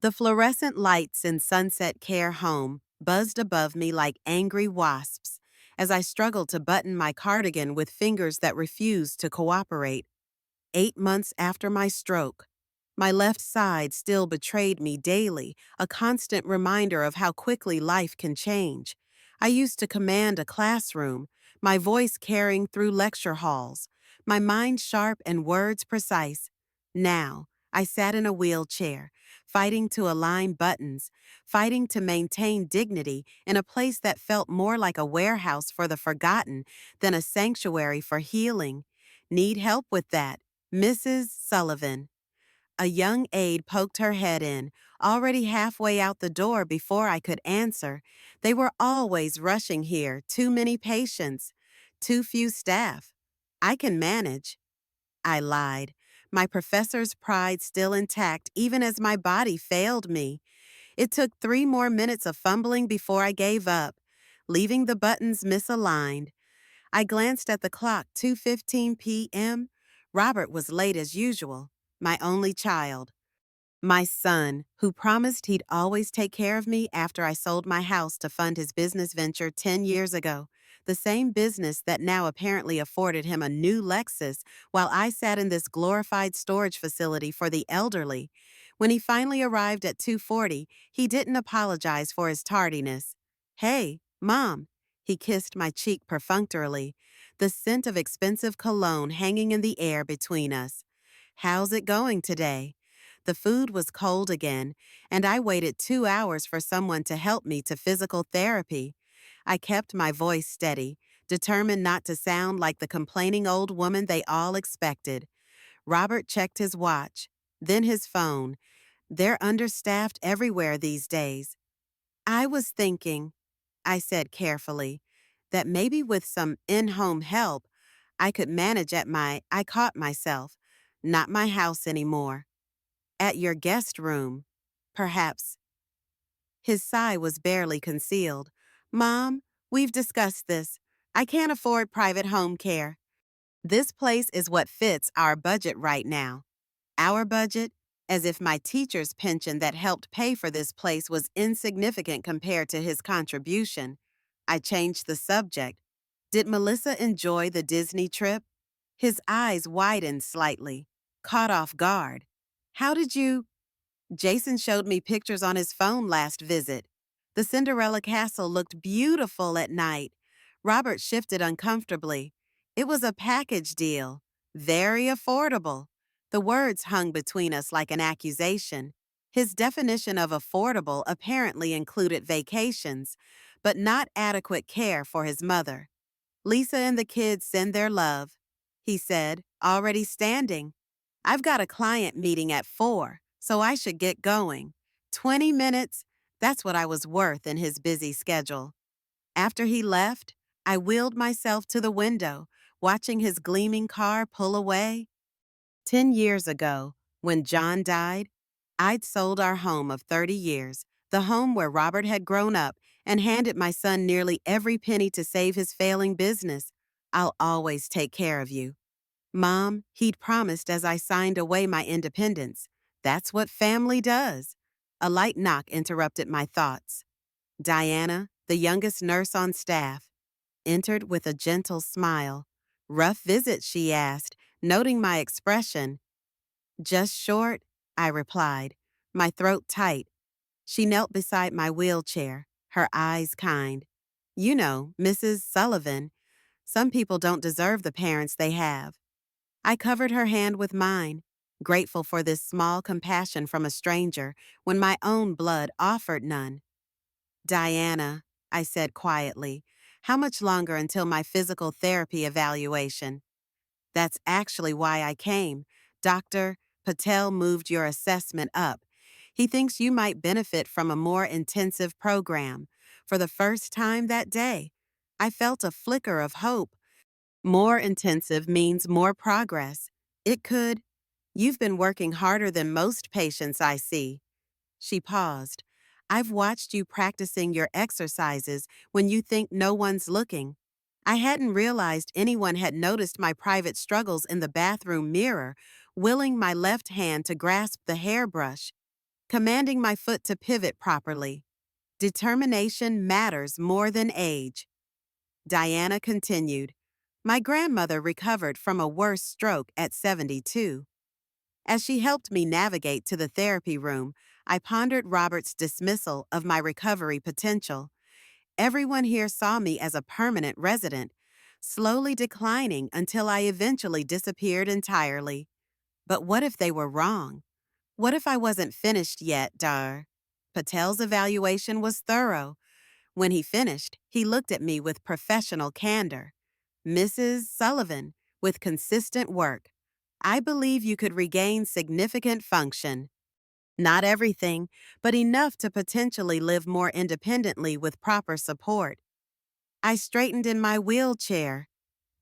The fluorescent lights in Sunset Care Home buzzed above me like angry wasps as I struggled to button my cardigan with fingers that refused to cooperate. 8 months after my stroke, my left side still betrayed me daily, a constant reminder of how quickly life can change. I used to command a classroom, my voice carrying through lecture halls, my mind sharp and words precise. Now, I sat in a wheelchair, fighting to align buttons, fighting to maintain dignity in a place that felt more like a warehouse for the forgotten than a sanctuary for healing. Need help with that, Mrs. Sullivan. A young aide poked her head in, already halfway out the door before I could answer. They were always rushing here, too many patients, too few staff. I can manage. I lied, my professor's pride still intact even as my body failed me. It took 3 more minutes of fumbling before I gave up, leaving the buttons misaligned. I glanced at the clock, 2:15 p.m. Robert was late as usual, my only child. My son, who promised he'd always take care of me after I sold my house to fund his business venture 10 years ago, the same business that now apparently afforded him a new Lexus while I sat in this glorified storage facility for the elderly. When he finally arrived at 2:40, he didn't apologize for his tardiness. "Hey, Mom," he kissed my cheek perfunctorily, the scent of expensive cologne hanging in the air between us. "How's it going today?" The food was cold again, and I waited 2 hours for someone to help me to physical therapy. I kept my voice steady, determined not to sound like the complaining old woman they all expected. Robert checked his watch, then his phone. They're understaffed everywhere these days. "I was thinking," I said carefully, "that maybe with some in-home help, I could manage I caught myself, not my house anymore. At your guest room, perhaps." His sigh was barely concealed. "Mom, we've discussed this. I can't afford private home care. This place is what fits our budget right now." Our budget? As if my teacher's pension that helped pay for this place was insignificant compared to his contribution. I changed the subject. "Did Melissa enjoy the Disney trip?" His eyes widened slightly, caught off guard. "How did you—" "Jason showed me pictures on his phone last visit. The Cinderella castle looked beautiful at night." Robert shifted uncomfortably. "It was a package deal. Very affordable." The words hung between us like an accusation. His definition of affordable apparently included vacations, but not adequate care for his mother. "Lisa and the kids send their love," he said, already standing. "I've got a client meeting at 4, so I should get going." 20 minutes? That's what I was worth in his busy schedule. After he left, I wheeled myself to the window, watching his gleaming car pull away. 10 years ago, when John died, I'd sold our home of 30 years, the home where Robert had grown up, and handed my son nearly every penny to save his failing business. "I'll always take care of you." Mom, he'd promised as I signed away my independence. That's what family does. A light knock interrupted my thoughts. Diana, the youngest nurse on staff, entered with a gentle smile. "Rough visit?" she asked, noting my expression. "Just short," I replied, my throat tight. She knelt beside my wheelchair, her eyes kind. "You know, Mrs. Sullivan, some people don't deserve the parents they have." I covered her hand with mine, grateful for this small compassion from a stranger when my own blood offered none. "Diana," I said quietly, "how much longer until my physical therapy evaluation?" "That's actually why I came. Dr. Patel moved your assessment up. He thinks you might benefit from a more intensive program." For the first time that day, I felt a flicker of hope. More intensive means more progress. It could. "You've been working harder than most patients I see." She paused. "I've watched you practicing your exercises when you think no one's looking." I hadn't realized anyone had noticed my private struggles in the bathroom mirror, willing my left hand to grasp the hairbrush. commanding my foot to pivot properly. Determination matters more than age. Diana continued. My grandmother recovered from a worse stroke at 72. As she helped me navigate to the therapy room, I pondered Robert's dismissal of my recovery potential. Everyone here saw me as a permanent resident, slowly declining until I eventually disappeared entirely. But what if they were wrong? What if I wasn't finished yet, Dar? Patel's evaluation was thorough. When he finished, he looked at me with professional candor. Mrs. Sullivan, with consistent work, I believe you could regain significant function. Not everything, but enough to potentially live more independently with proper support. I straightened in my wheelchair.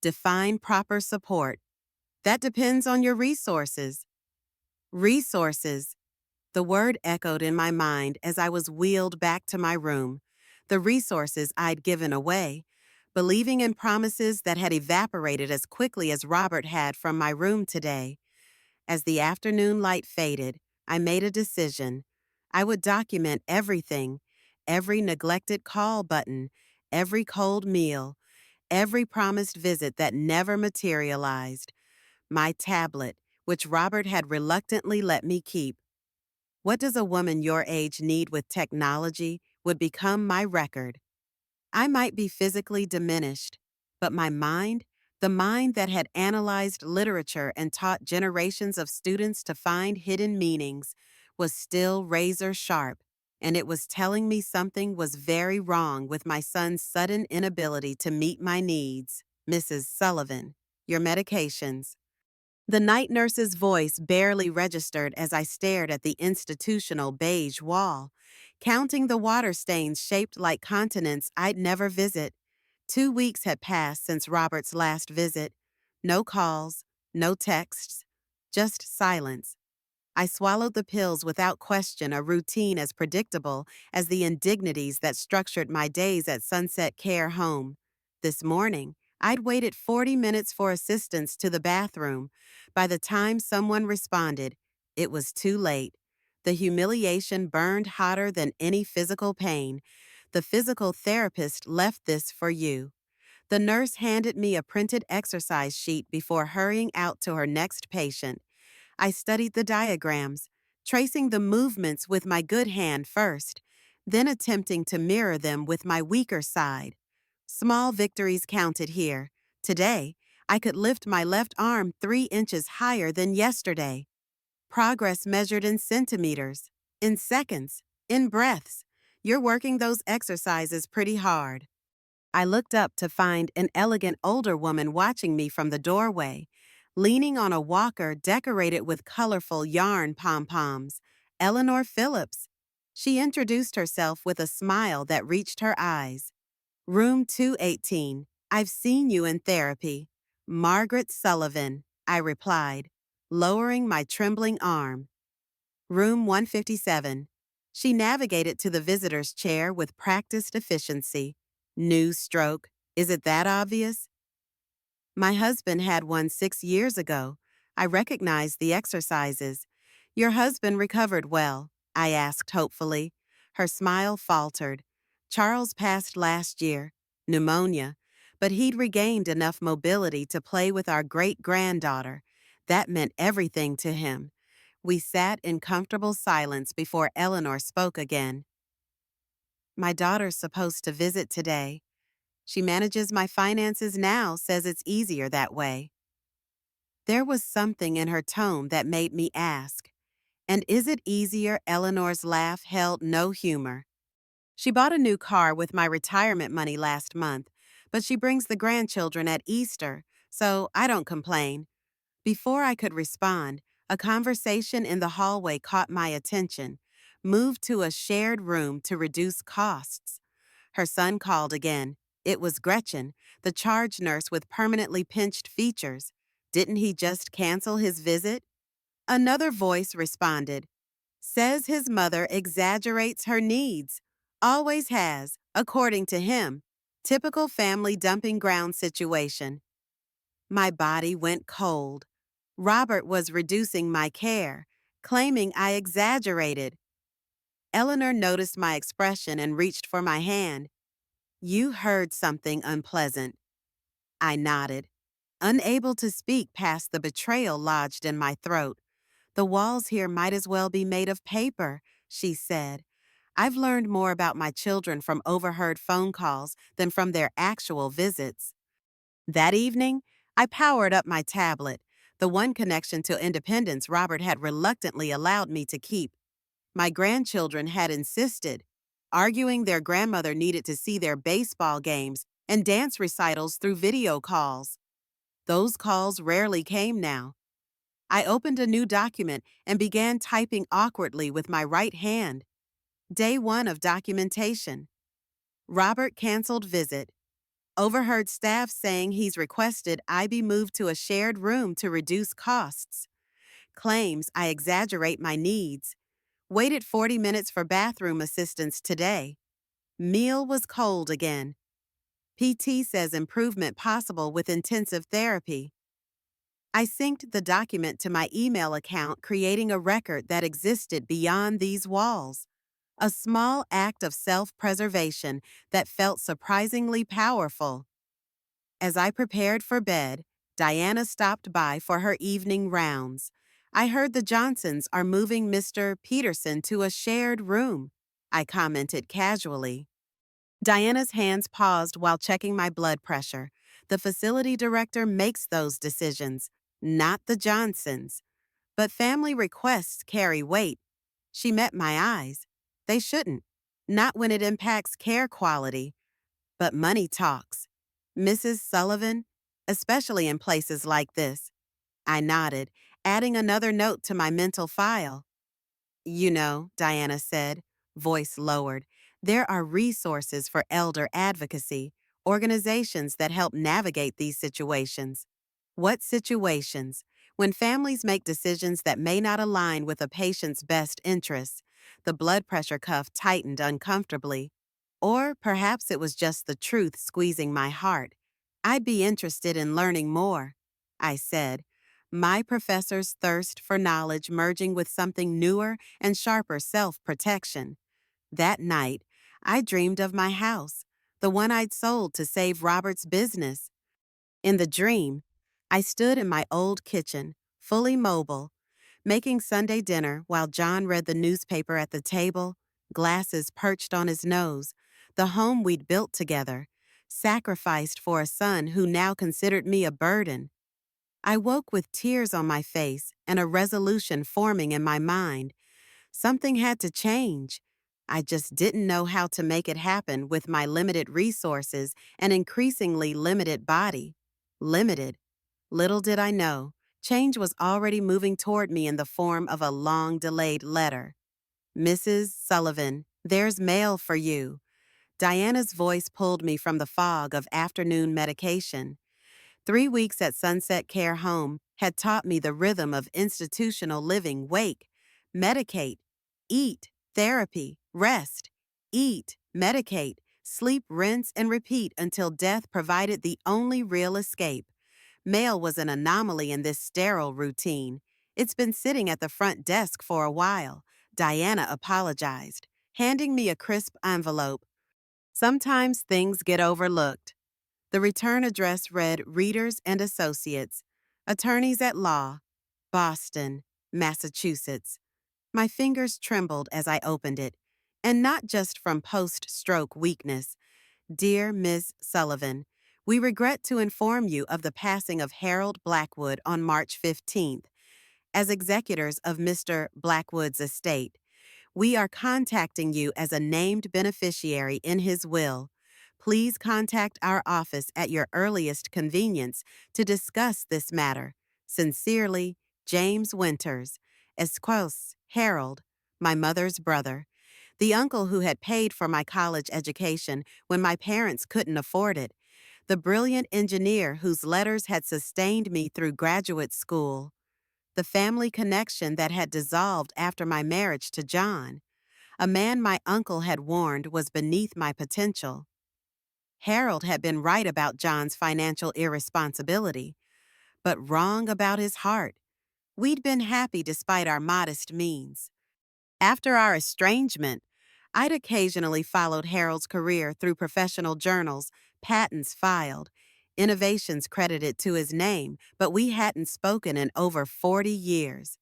Define proper support. That depends on your resources. Resources. The word echoed in my mind as I was wheeled back to my room. The resources I'd given away, believing in promises that had evaporated as quickly as Robert had from my room today. As the afternoon light faded, I made a decision. I would document everything, every neglected call button, every cold meal, every promised visit that never materialized. My tablet, which Robert had reluctantly let me keep. What does a woman your age need with technology would become my record. I might be physically diminished, but my mind, the mind that had analyzed literature and taught generations of students to find hidden meanings, was still razor sharp, and it was telling me something was very wrong with my son's sudden inability to meet my needs. Mrs. Sullivan, your medications. The night nurse's voice barely registered as I stared at the institutional beige wall, counting the water stains shaped like continents I'd never visit. 2 weeks had passed since Robert's last visit. No calls, no texts, just silence. I swallowed the pills without question, a routine as predictable as the indignities that structured my days at Sunset Care Home. This morning, I'd waited 40 minutes for assistance to the bathroom. By the time someone responded, it was too late. The humiliation burned hotter than any physical pain. The physical therapist left this for you. The nurse handed me a printed exercise sheet before hurrying out to her next patient. I studied the diagrams, tracing the movements with my good hand first, then attempting to mirror them with my weaker side. Small victories counted here. Today, I could lift my left arm 3 inches higher than yesterday. Progress measured in centimeters, in seconds, in breaths. You're working those exercises pretty hard. I looked up to find an elegant older woman watching me from the doorway, leaning on a walker decorated with colorful yarn pom-poms. Eleanor Phillips. She introduced herself with a smile that reached her eyes. Room 218. I've seen you in therapy. Margaret Sullivan, I replied, lowering my trembling arm. Room 157. She navigated to the visitor's chair with practiced efficiency. New stroke. Is it that obvious? My husband had one 6 years ago. I recognized the exercises. Your husband recovered well, I asked hopefully. Her smile faltered. Charles passed last year, pneumonia, but he'd regained enough mobility to play with our great-granddaughter. That meant everything to him. We sat in comfortable silence before Eleanor spoke again. My daughter's supposed to visit today. She manages my finances now, says it's easier that way. There was something in her tone that made me ask, and is it easier? Eleanor's laugh held no humor. She bought a new car with my retirement money last month, but she brings the grandchildren at Easter, so I don't complain. Before I could respond, a conversation in the hallway caught my attention. Moved to a shared room to reduce costs. Her son called again. It was Gretchen, the charge nurse with permanently pinched features. Didn't he just cancel his visit? Another voice responded. Says his mother exaggerates her needs. Always has, according to him. Typical family dumping ground situation. My body went cold. Robert was reducing my care, claiming I exaggerated. Eleanor noticed my expression and reached for my hand. You heard something unpleasant. I nodded, unable to speak past the betrayal lodged in my throat. The walls here might as well be made of paper, she said. I've learned more about my children from overheard phone calls than from their actual visits. That evening, I powered up my tablet, the one connection to independence Robert had reluctantly allowed me to keep. My grandchildren had insisted, arguing their grandmother needed to see their baseball games and dance recitals through video calls. Those calls rarely came now. I opened a new document and began typing awkwardly with my right hand. Day 1 of documentation. Robert canceled visit. Overheard staff saying he's requested I be moved to a shared room to reduce costs. Claims I exaggerate my needs. Waited 40 minutes for bathroom assistance today. Meal was cold again. PT says improvement possible with intensive therapy. I synced the document to my email account, creating a record that existed beyond these walls. A small act of self-preservation that felt surprisingly powerful. As I prepared for bed, Diana stopped by for her evening rounds. I heard the Johnsons are moving Mr. Peterson to a shared room, I commented casually. Diana's hands paused while checking my blood pressure. The facility director makes those decisions, not the Johnsons. But family requests carry weight. She met my eyes. They shouldn't. Not when it impacts care quality. But money talks. Mrs. Sullivan, especially in places like this. I nodded, adding another note to my mental file. You know, Diana said, voice lowered, there are resources for elder advocacy, organizations that help navigate these situations. What situations? When families make decisions that may not align with a patient's best interests, the blood pressure cuff tightened uncomfortably. Or perhaps it was just the truth squeezing my heart. I'd be interested in learning more, I said, my professor's thirst for knowledge merging with something newer and sharper self-protection. That night, I dreamed of my house, the one I'd sold to save Robert's business. In the dream, I stood in my old kitchen, fully mobile, making Sunday dinner while John read the newspaper at the table, glasses perched on his nose, the home we'd built together, sacrificed for a son who now considered me a burden. I woke with tears on my face and a resolution forming in my mind. Something had to change. I just didn't know how to make it happen with my limited resources and increasingly limited body. Limited. Little did I know, change was already moving toward me in the form of a long-delayed letter. Mrs. Sullivan, there's mail for you. Diana's voice pulled me from the fog of afternoon medication. 3 weeks at Sunset Care Home had taught me the rhythm of institutional living. Wake, medicate, eat, therapy, rest, eat, medicate, sleep, rinse, and repeat until death provided the only real escape. Mail was an anomaly in this sterile routine. It's been sitting at the front desk for a while. Diana apologized, handing me a crisp envelope. Sometimes things get overlooked. The return address read Readers and Associates, Attorneys at Law, Boston, Massachusetts. My fingers trembled as I opened it, and not just from post-stroke weakness. Dear Ms. Sullivan, we regret to inform you of the passing of Harold Blackwood on March 15th. As executors of Mr. Blackwood's estate, we are contacting you as a named beneficiary in his will. Please contact our office at your earliest convenience to discuss this matter. Sincerely, James Winters, Esquos, Harold, my mother's brother, the uncle who had paid for my college education when my parents couldn't afford it, the brilliant engineer whose letters had sustained me through graduate school, the family connection that had dissolved after my marriage to John, a man my uncle had warned was beneath my potential. Harold had been right about John's financial irresponsibility, but wrong about his heart. We'd been happy despite our modest means. After our estrangement, I'd occasionally followed Harold's career through professional journals, patents filed, innovations credited to his name, but we hadn't spoken in over 40 years.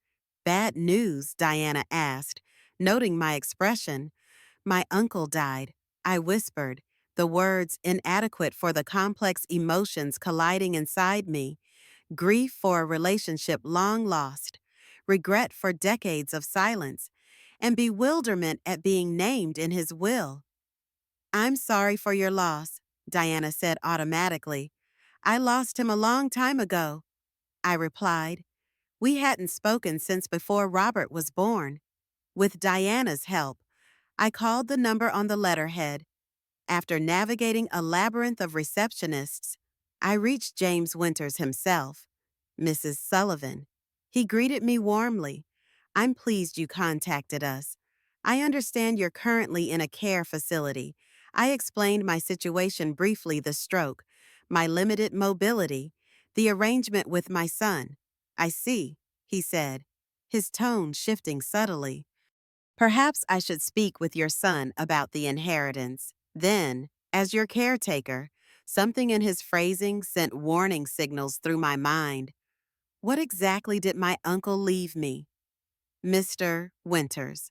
Bad news, Diana asked, noting my expression. My uncle died, I whispered, the words inadequate for the complex emotions colliding inside me. Grief for a relationship long lost, regret for decades of silence, and bewilderment at being named in his will. I'm sorry for your loss, Diana said automatically. I lost him a long time ago, I replied. We hadn't spoken since before Robert was born. With Diana's help, I called the number on the letterhead. After navigating a labyrinth of receptionists, I reached James Winters himself, Mrs. Sullivan. He greeted me warmly. I'm pleased you contacted us. I understand you're currently in a care facility. I explained my situation briefly, the stroke, my limited mobility, the arrangement with my son. I see, he said, his tone shifting subtly. Perhaps I should speak with your son about the inheritance. Then, as your caretaker, something in his phrasing sent warning signals through my mind. What exactly did my uncle leave me? Mr. Winters.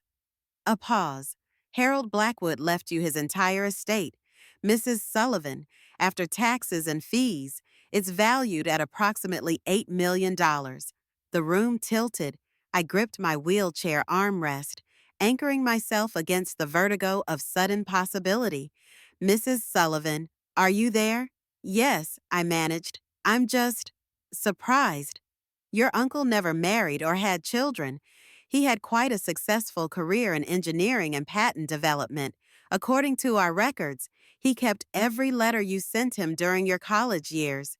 A pause. Harold Blackwood left you his entire estate. Mrs. Sullivan, after taxes and fees, it's valued at approximately $8 million. The room tilted. I gripped my wheelchair armrest, anchoring myself against the vertigo of sudden possibility. Mrs. Sullivan, are you there? Yes, I managed. I'm just surprised. Your uncle never married or had children. He had quite a successful career in engineering and patent development. According to our records, he kept every letter you sent him during your college years.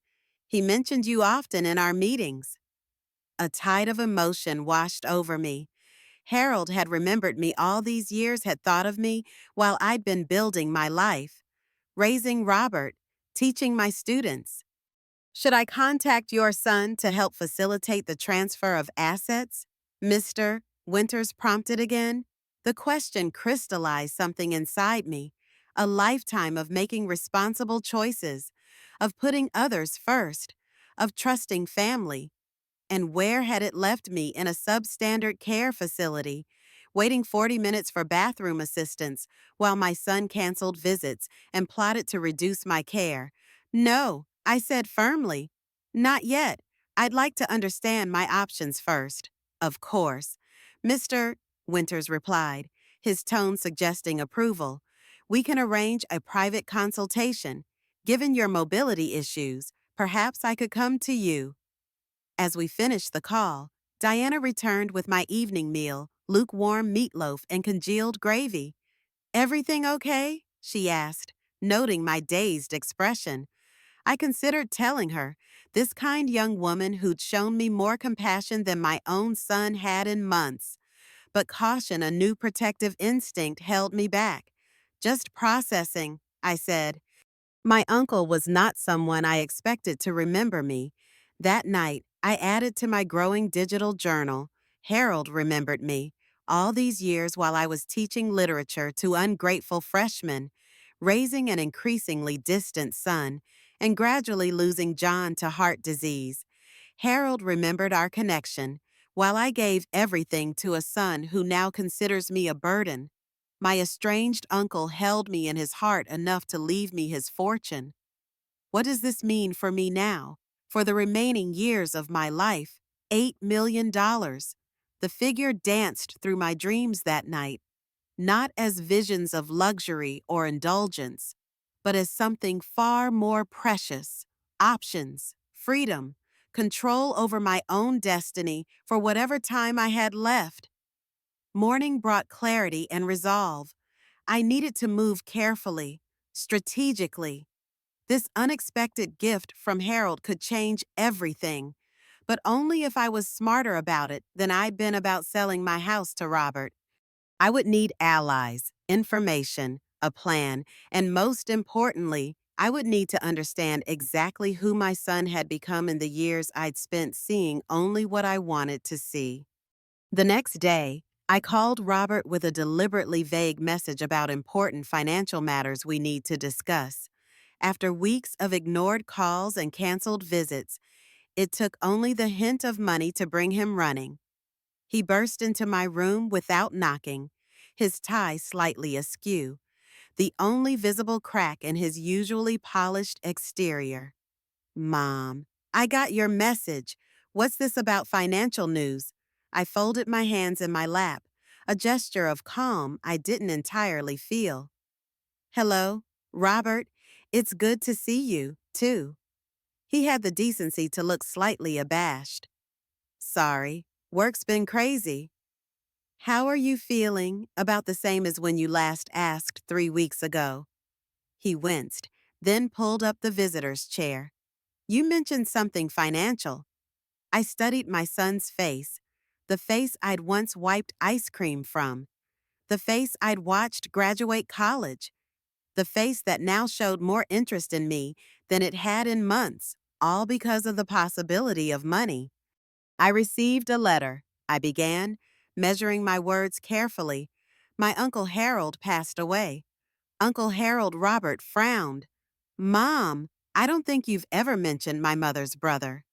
He mentioned you often in our meetings. A tide of emotion washed over me. Harold had remembered me all these years, had thought of me while I'd been building my life, raising Robert, teaching my students. Should I contact your son to help facilitate the transfer of assets? Mr. Winters prompted again. The question crystallized something inside me, a lifetime of making responsible choices, of putting others first, of trusting family. And where had it left me in a substandard care facility, waiting 40 minutes for bathroom assistance while my son canceled visits and plotted to reduce my care? No, I said firmly. Not yet. I'd like to understand my options first. Of course. Mr. Winters replied, his tone suggesting approval. We can arrange a private consultation. Given your mobility issues, perhaps I could come to you. As we finished the call, Diana returned with my evening meal, lukewarm meatloaf and congealed gravy. Everything okay? She asked, noting my dazed expression. I considered telling her, this kind young woman who'd shown me more compassion than my own son had in months. But caution, a new protective instinct, held me back. Just processing, I said. My uncle was not someone I expected to remember me. That night, I added to my growing digital journal. Harold remembered me, all these years while I was teaching literature to ungrateful freshmen, raising an increasingly distant son, and gradually losing John to heart disease. Harold remembered our connection, while I gave everything to a son who now considers me a burden. My estranged uncle held me in his heart enough to leave me his fortune. What does this mean for me now? For the remaining years of my life, $8 million. The figure danced through my dreams that night, not as visions of luxury or indulgence, but as something far more precious: options, freedom, control over my own destiny for whatever time I had left. Morning brought clarity and resolve. I needed to move carefully, strategically. This unexpected gift from Harold could change everything, but only if I was smarter about it than I'd been about selling my house to Robert. I would need allies, information, a plan, and most importantly, I would need to understand exactly who my son had become in the years I'd spent seeing only what I wanted to see. The next day, I called Robert with a deliberately vague message about important financial matters we need to discuss. After weeks of ignored calls and canceled visits, it took only the hint of money to bring him running. He burst into my room without knocking, his tie slightly askew, the only visible crack in his usually polished exterior. Mom, I got your message. What's this about financial news? I folded my hands in my lap, a gesture of calm I didn't entirely feel. Hello, Robert. It's good to see you, too. He had the decency to look slightly abashed. Sorry, work's been crazy. How are you feeling? About the same as when you last asked 3 weeks ago. He winced, then pulled up the visitor's chair. You mentioned something financial. I studied my son's face, the face I'd once wiped ice cream from, the face I'd watched graduate college, the face that now showed more interest in me than it had in months, all because of the possibility of money. I received a letter, I began, measuring my words carefully. My Uncle Harold passed away. Uncle Harold Robert frowned. Mom, I don't think you've ever mentioned my mother's brother.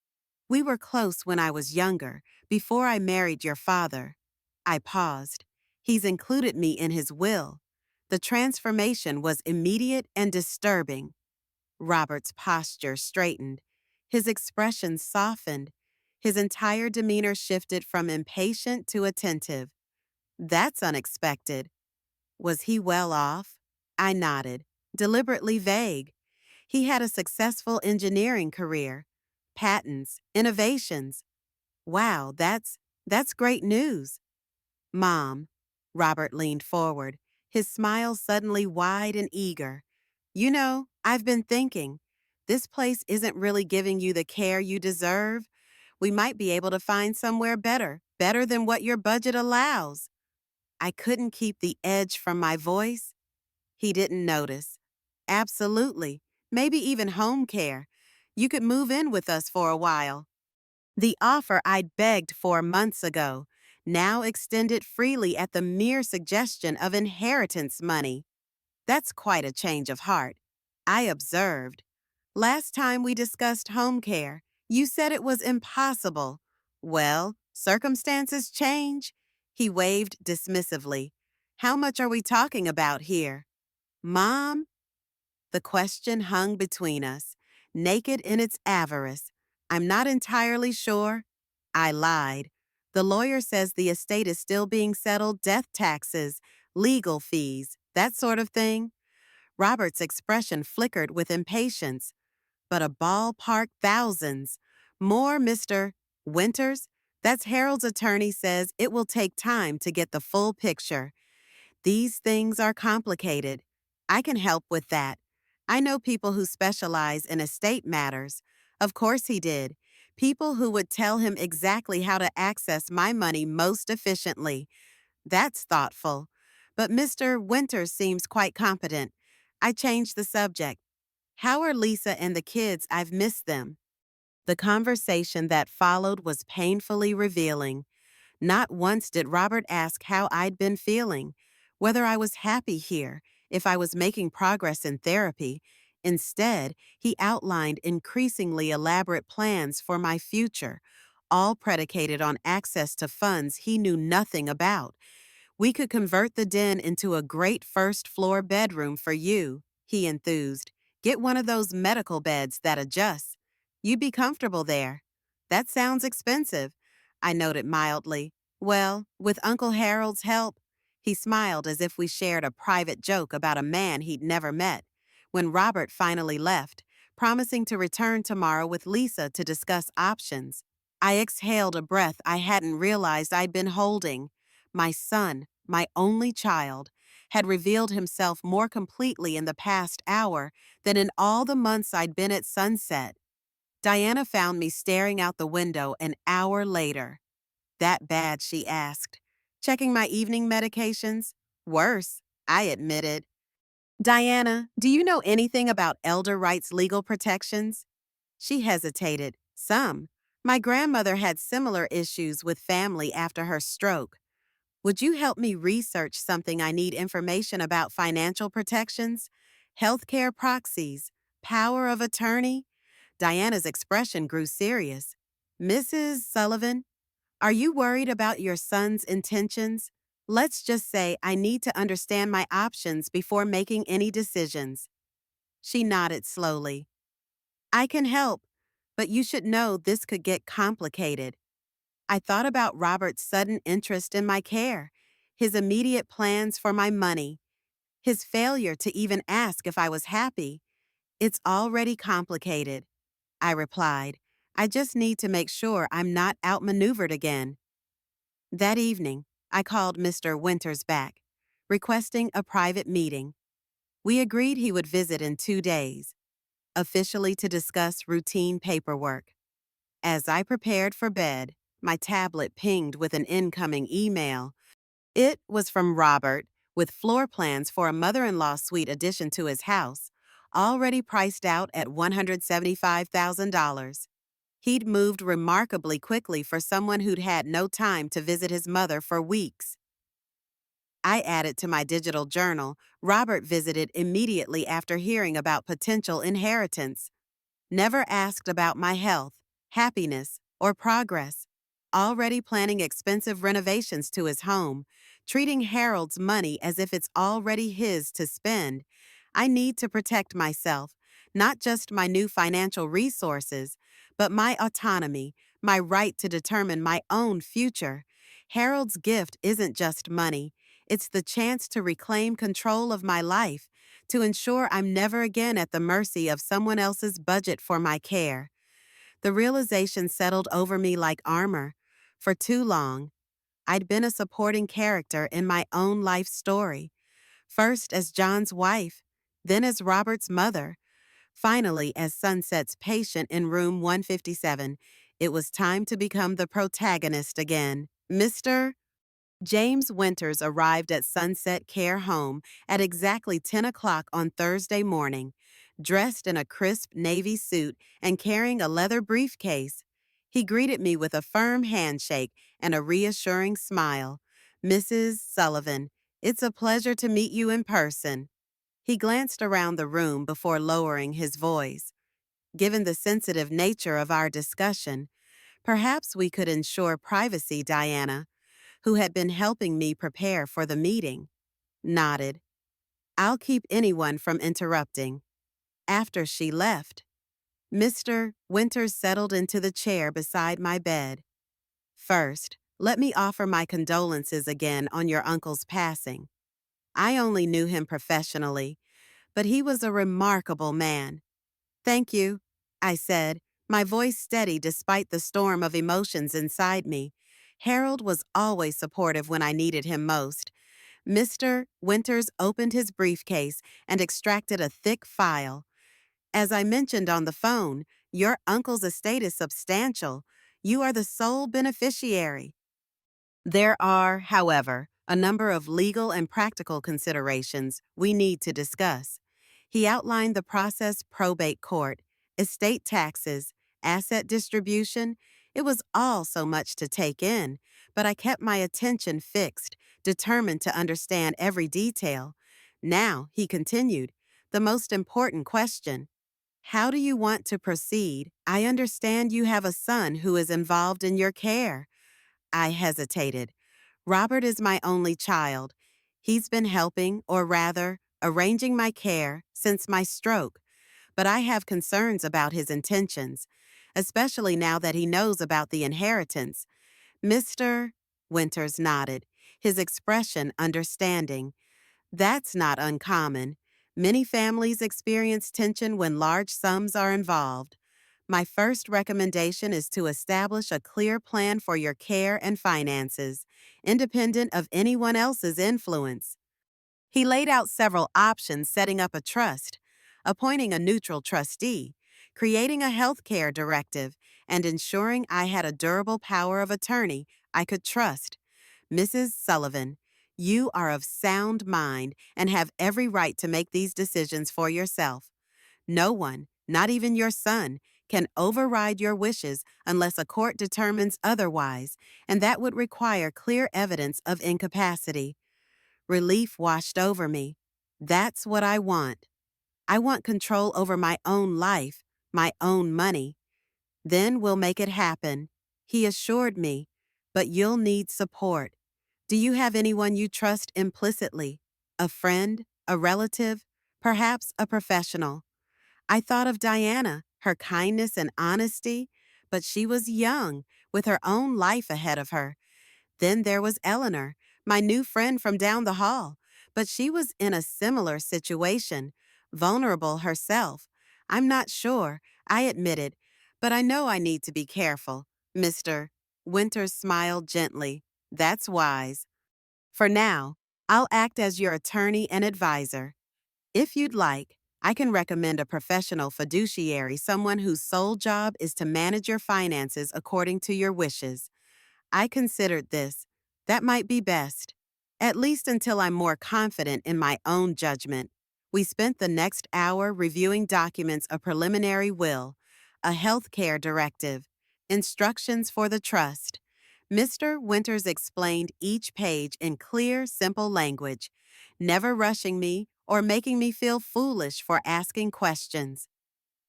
We were close when I was younger, before I married your father. I paused. He's included me in his will. The transformation was immediate and disturbing. Robert's posture straightened. His expression softened. His entire demeanor shifted from impatient to attentive. That's unexpected. Was he well off? I nodded, deliberately vague. He had a successful engineering career. Patents, innovations. Wow, that's great news. Mom, Robert leaned forward, his smile suddenly wide and eager. You know, I've been thinking, this place isn't really giving you the care you deserve. We might be able to find somewhere better than what your budget allows. I couldn't keep the edge from my voice. He didn't notice. Absolutely. Maybe even home care. You could move in with us for a while. The offer I'd begged for months ago, now extended freely at the mere suggestion of inheritance money. That's quite a change of heart. I observed. Last time we discussed home care, you said it was impossible. Well, circumstances change. He waved dismissively. How much are we talking about here? Mom? The question hung between us, naked in its avarice. I'm not entirely sure. I lied. The lawyer says the estate is still being settled, death taxes, legal fees, that sort of thing. Robert's expression flickered with impatience. But a ballpark thousands. More, Mr. Winters? That's Harold's attorney says it will take time to get the full picture. These things are complicated. I can help with that. I know people who specialize in estate matters. Of course he did. People who would tell him exactly how to access my money most efficiently. That's thoughtful. But Mr. Winters seems quite competent. I changed the subject. How are Lisa and the kids? I've missed them. The conversation that followed was painfully revealing. Not once did Robert ask how I'd been feeling, whether I was happy here, if I was making progress in therapy. Instead, he outlined increasingly elaborate plans for my future, all predicated on access to funds he knew nothing about. We could convert the den into a great first-floor bedroom for you, he enthused. Get one of those medical beds that adjusts. You'd be comfortable there. That sounds expensive, I noted mildly. Well, with Uncle Harold's help, he smiled as if we shared a private joke about a man he'd never met. When Robert finally left, promising to return tomorrow with Lisa to discuss options, I exhaled a breath I hadn't realized I'd been holding. My son, my only child, had revealed himself more completely in the past hour than in all the months I'd been at Sunset. Diana found me staring out the window an hour later. That bad, she asked. Checking my evening medications? Worse, I admitted. Diana, do you know anything about elder rights legal protections? She hesitated. Some. My grandmother had similar issues with family after her stroke. Would you help me research something I need information about financial protections, healthcare proxies, power of attorney? Diana's expression grew serious. Mrs. Sullivan, are you worried about your son's intentions? Let's just say I need to understand my options before making any decisions. She nodded slowly. I can help, but you should know this could get complicated. I thought about Robert's sudden interest in my care, his immediate plans for my money, his failure to even ask if I was happy. It's already complicated, I replied. I just need to make sure I'm not outmaneuvered again. That evening, I called Mr. Winters back, requesting a private meeting. We agreed he would visit in 2 days, officially to discuss routine paperwork. As I prepared for bed, my tablet pinged with an incoming email. It was from Robert, with floor plans for a mother-in-law suite addition to his house, already priced out at $175,000. He'd moved remarkably quickly for someone who'd had no time to visit his mother for weeks. I added to my digital journal, Robert visited immediately after hearing about potential inheritance. Never asked about my health, happiness, or progress. Already planning expensive renovations to his home, treating Harold's money as if it's already his to spend. I need to protect myself, not just my new financial resources, but my autonomy, my right to determine my own future. Harold's gift isn't just money, it's the chance to reclaim control of my life, to ensure I'm never again at the mercy of someone else's budget for my care. The realization settled over me like armor. For too long, I'd been a supporting character in my own life story, first as John's wife, then as Robert's mother, finally as Sunset's patient in room 157. It was time to become the protagonist again. Mr. James Winters arrived at Sunset Care Home at exactly 10 o'clock on Thursday morning, dressed in a crisp navy suit and carrying a leather briefcase. He greeted me with a firm handshake and a reassuring smile. Mrs. Sullivan, it's a pleasure to meet you in person. He glanced around the room before lowering his voice. Given the sensitive nature of our discussion, perhaps we could ensure privacy, Diana, who had been helping me prepare for the meeting, nodded. I'll keep anyone from interrupting. After she left, Mr. Winters settled into the chair beside my bed. First, let me offer my condolences again on your uncle's passing. I only knew him professionally, but he was a remarkable man. Thank you, I said, my voice steady despite the storm of emotions inside me. Harold was always supportive when I needed him most. Mr. Winters opened his briefcase and extracted a thick file. As I mentioned on the phone, your uncle's estate is substantial. You are the sole beneficiary. There are, however, a number of legal and practical considerations we need to discuss. He outlined the process: probate court, estate taxes, asset distribution. It was all so much to take in, but I kept my attention fixed, determined to understand every detail. Now, he continued, the most important question: how do you want to proceed? I understand you have a son who is involved in your care. I hesitated. Robert is my only child. He's been helping, or rather, arranging my care since my stroke, but I have concerns about his intentions, especially now that he knows about the inheritance. Mr. Winters nodded, his expression understanding. That's not uncommon. Many families experience tension when large sums are involved. My first recommendation is to establish a clear plan for your care and finances, independent of anyone else's influence. He laid out several options: setting up a trust, appointing a neutral trustee, creating a health care directive, and ensuring I had a durable power of attorney I could trust. Mrs. Sullivan, you are of sound mind and have every right to make these decisions for yourself. No one, not even your son, can override your wishes unless a court determines otherwise, and that would require clear evidence of incapacity. Relief washed over me. That's what I want. I want control over my own life, my own money. Then we'll make it happen, he assured me. But you'll need support. Do you have anyone you trust implicitly? A friend? A relative? Perhaps a professional? I thought of Diana, her kindness and honesty, but she was young, with her own life ahead of her. Then there was Eleanor, my new friend from down the hall, but she was in a similar situation, vulnerable herself. I'm not sure, I admitted, but I know I need to be careful. Mr. Winters smiled gently. That's wise. For now, I'll act as your attorney and advisor. If you'd like, I can recommend a professional fiduciary, someone whose sole job is to manage your finances according to your wishes. I considered this. That might be best, at least until I'm more confident in my own judgment. We spent the next hour reviewing documents: a preliminary will, a health care directive, instructions for the trust. Mr. Winters explained each page in clear, simple language, never rushing me or making me feel foolish for asking questions.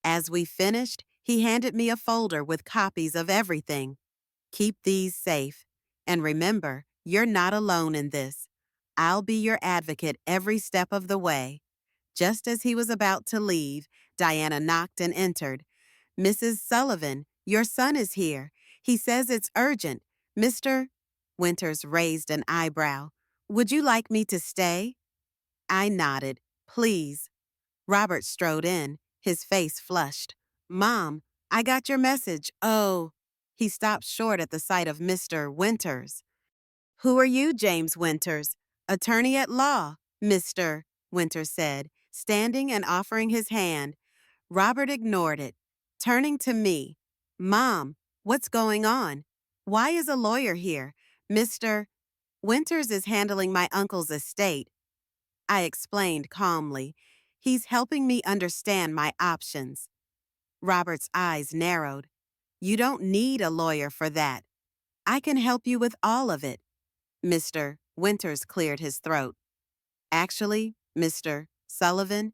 As we finished, he handed me a folder with copies of everything. Keep these safe. And remember, you're not alone in this. I'll be your advocate every step of the way. Just as he was about to leave, Diana knocked and entered. Mrs. Sullivan, your son is here. He says it's urgent. Mr. Winters raised an eyebrow. Would you like me to stay? I nodded. Please. Robert strode in, his face flushed. Mom, I got your message. Oh. He stopped short at the sight of Mr. Winters. Who are you, James Winters? Attorney at law, Mr. Winters said, standing and offering his hand. Robert ignored it, turning to me. Mom, what's going on? Why is a lawyer here? Mr. Winters is handling my uncle's estate. I explained calmly. He's helping me understand my options. Robert's eyes narrowed. You don't need a lawyer for that. I can help you with all of it. Mr. Winters cleared his throat. Actually, Mr. Sullivan,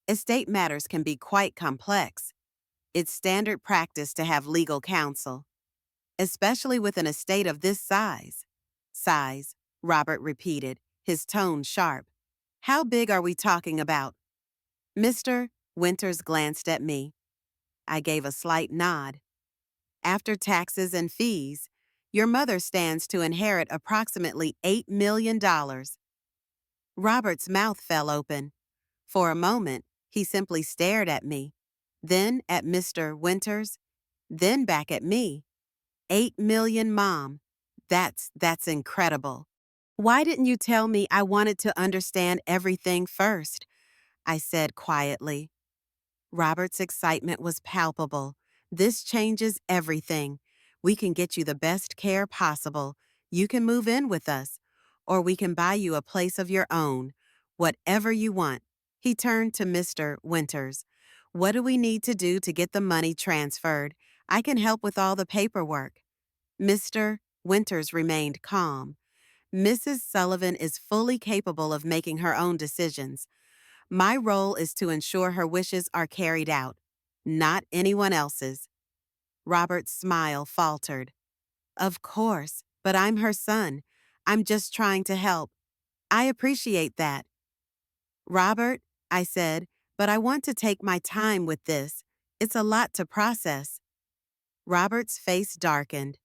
estate matters can be quite complex. It's standard practice to have legal counsel, especially with an estate of this size. Size, Robert repeated, his tone sharp. How big are we talking about? Mr. Winters glanced at me. I gave a slight nod. After taxes and fees, your mother stands to inherit approximately $8 million. Robert's mouth fell open. For a moment, he simply stared at me, then at Mr. Winters, then back at me. 8 million, Mom. That's incredible. Why didn't you tell me? I wanted to understand everything first, I said quietly. Robert's excitement was palpable. This changes everything. We can get you the best care possible. You can move in with us, or we can buy you a place of your own. Whatever you want. He turned to Mr. Winters. What do we need to do to get the money transferred? I can help with all the paperwork. Mr. Winters remained calm. Mrs. Sullivan is fully capable of making her own decisions. My role is to ensure her wishes are carried out, not anyone else's. Robert's smile faltered. Of course, but I'm her son. I'm just trying to help. I appreciate that. Robert, I said, but I want to take my time with this. It's a lot to process. Robert's face darkened.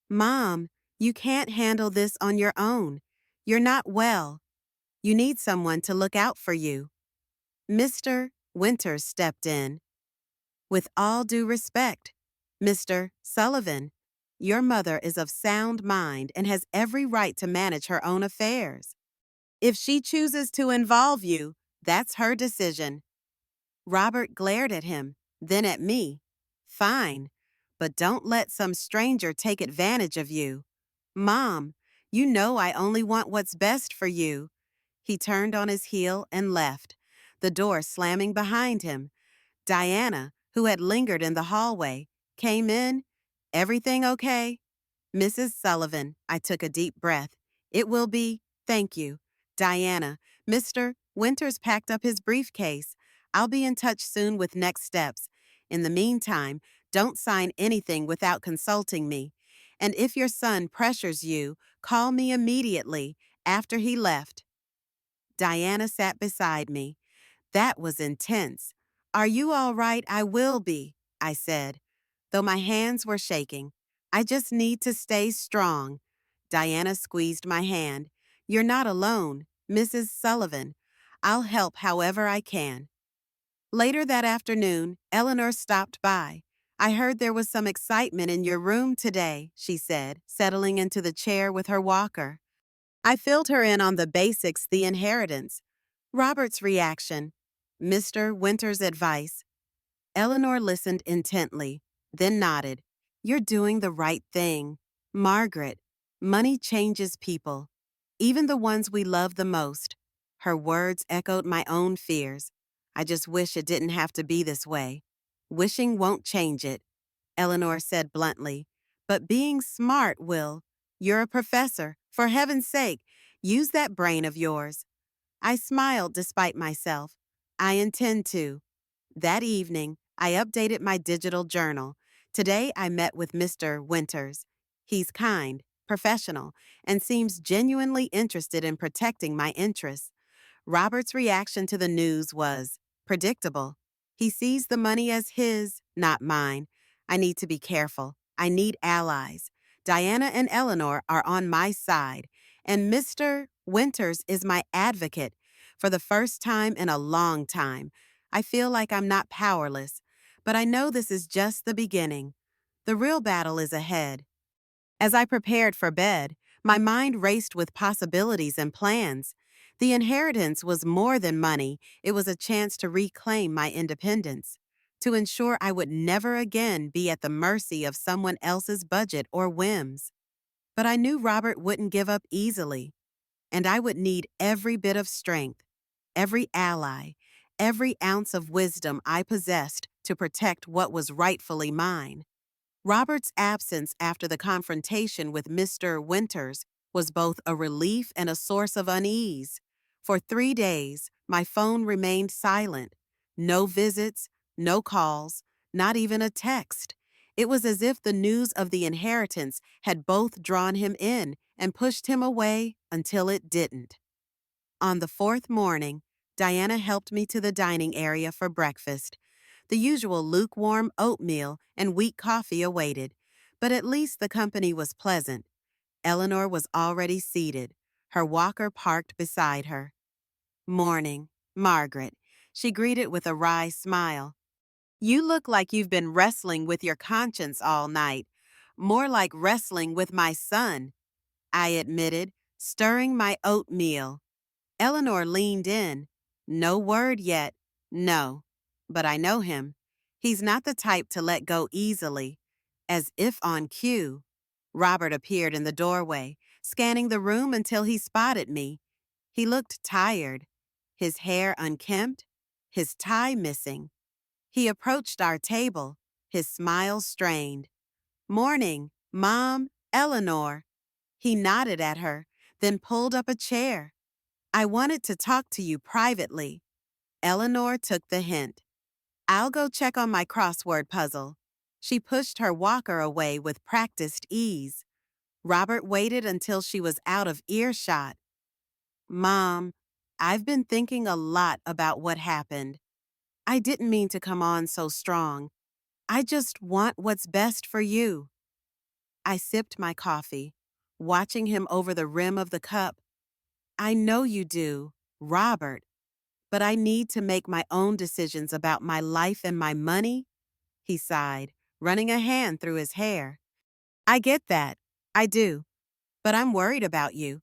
Mom, you can't handle this on your own. You're not well. You need someone to look out for you. Mr. Winters stepped in. With all due respect, Mr. Sullivan, your mother is of sound mind and has every right to manage her own affairs. If she chooses to involve you, that's her decision. Robert glared at him, then at me. Fine, but don't let some stranger take advantage of you. Mom, you know I only want what's best for you. He turned on his heel and left, the door slamming behind him. Diana, who had lingered in the hallway, came in. Everything okay? Mrs. Sullivan, I took a deep breath. It will be, thank you. Diana, Mr. Winters packed up his briefcase. I'll be in touch soon with next steps. In the meantime, don't sign anything without consulting me. And if your son pressures you, call me immediately after he left. Diana sat beside me. That was intense. Are you all right? I will be, I said, though my hands were shaking. I just need to stay strong. Diana squeezed my hand. You're not alone, Mrs. Sullivan. I'll help however I can. Later that afternoon, Eleanor stopped by. I heard there was some excitement in your room today, she said, settling into the chair with her walker. I filled her in on the basics, the inheritance, Robert's reaction, Mr. Winter's advice. Eleanor listened intently, then nodded. You're doing the right thing. Margaret, money changes people, even the ones we love the most. Her words echoed my own fears. I just wish it didn't have to be this way. Wishing won't change it, Eleanor said bluntly. But being smart will. You're a professor. For heaven's sake, use that brain of yours. I smiled despite myself. I intend to. That evening, I updated my digital journal. Today, I met with Mr. Winters. He's kind, professional, and seems genuinely interested in protecting my interests. Robert's reaction to the news was predictable. He sees the money as his, not mine. I need to be careful. I need allies. Diana and Eleanor are on my side, and Mr. Winters is my advocate. For the first time in a long time, I feel like I'm not powerless, but I know this is just the beginning. The real battle is ahead. As I prepared for bed, my mind raced with possibilities and plans. The inheritance was more than money, it was a chance to reclaim my independence, to ensure I would never again be at the mercy of someone else's budget or whims. But I knew Robert wouldn't give up easily, and I would need every bit of strength, every ally, every ounce of wisdom I possessed to protect what was rightfully mine. Robert's absence after the confrontation with Mr. Winters was both a relief and a source of unease. For 3 days, my phone remained silent. No visits, no calls, not even a text. It was as if the news of the inheritance had both drawn him in and pushed him away until it didn't. On the fourth morning, Diana helped me to the dining area for breakfast. The usual lukewarm oatmeal and weak coffee awaited, but at least the company was pleasant. Eleanor was already seated, her walker parked beside her. Morning, Margaret, she greeted with a wry smile. You look like you've been wrestling with your conscience all night. More like wrestling with my son, I admitted, stirring my oatmeal. Eleanor leaned in. No word yet. No. But I know him. He's not the type to let go easily. As if on cue, Robert appeared in the doorway, scanning the room until he spotted me. He looked tired, his hair unkempt, his tie missing. He approached our table, his smile strained. Morning, Mom, Eleanor. He nodded at her, then pulled up a chair. I wanted to talk to you privately. Eleanor took the hint. I'll go check on my crossword puzzle. She pushed her walker away with practiced ease. Robert waited until she was out of earshot. Mom, I've been thinking a lot about what happened. I didn't mean to come on so strong. I just want what's best for you. I sipped my coffee, watching him over the rim of the cup. I know you do, Robert, but I need to make my own decisions about my life and my money, he sighed, running a hand through his hair. I get that. I do. But I'm worried about you.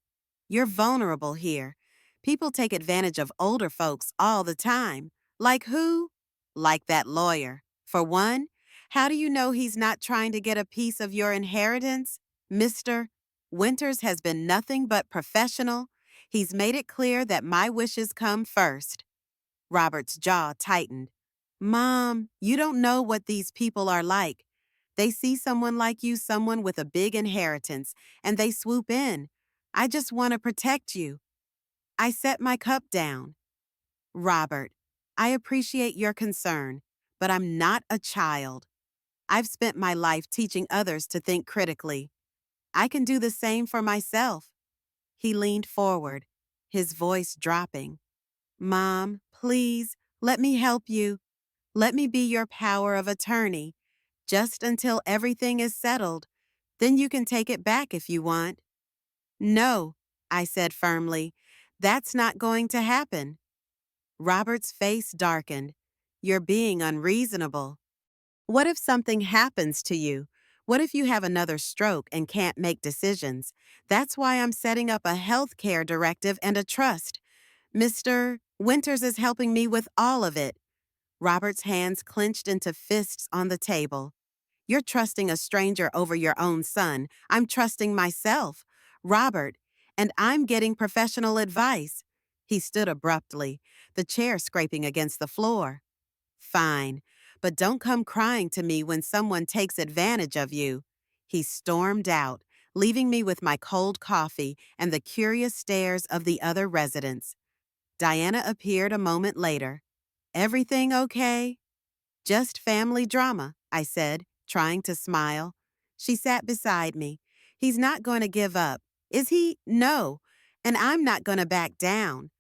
You're vulnerable here. People take advantage of older folks all the time. Like who? Like that lawyer. For one, how do you know he's not trying to get a piece of your inheritance? Mr. Winters has been nothing but professional. He's made it clear that my wishes come first. Robert's jaw tightened. Mom, you don't know what these people are like. They see someone like you, someone with a big inheritance, and they swoop in. I just want to protect you. I set my cup down. Robert, I appreciate your concern, but I'm not a child. I've spent my life teaching others to think critically. I can do the same for myself. He leaned forward, his voice dropping. Mom, please, let me help you. Let me be your power of attorney, just until everything is settled. Then you can take it back if you want. No, I said firmly. That's not going to happen. Robert's face darkened. You're being unreasonable. What if something happens to you? What if you have another stroke and can't make decisions? That's why I'm setting up a health care directive and a trust. Mr. Winters is helping me with all of it. Robert's hands clenched into fists on the table. You're trusting a stranger over your own son. I'm trusting myself, Robert, and I'm getting professional advice. He stood abruptly, the chair scraping against the floor. Fine, but don't come crying to me when someone takes advantage of you. He stormed out, leaving me with my cold coffee and the curious stares of the other residents. Diana appeared a moment later. Everything okay? Just family drama, I said, trying to smile. She sat beside me. He's not going to give up. Is he? No. And I'm not going to back down.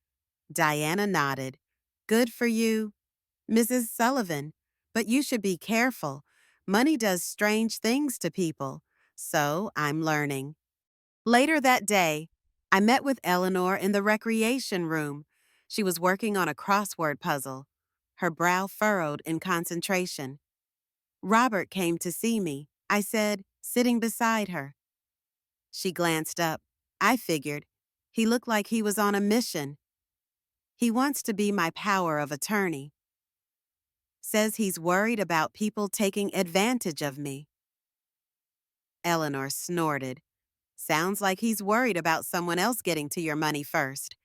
Diana nodded. Good for you, Mrs. Sullivan. But you should be careful. Money does strange things to people. So I'm learning. Later that day, I met with Eleanor in the recreation room. She was working on a crossword puzzle, her brow furrowed in concentration. Robert came to see me, I said, sitting beside her. She glanced up. I figured. He looked like he was on a mission. He wants to be my power of attorney. Says he's worried about people taking advantage of me. Eleanor snorted. Sounds like he's worried about someone else getting to your money first.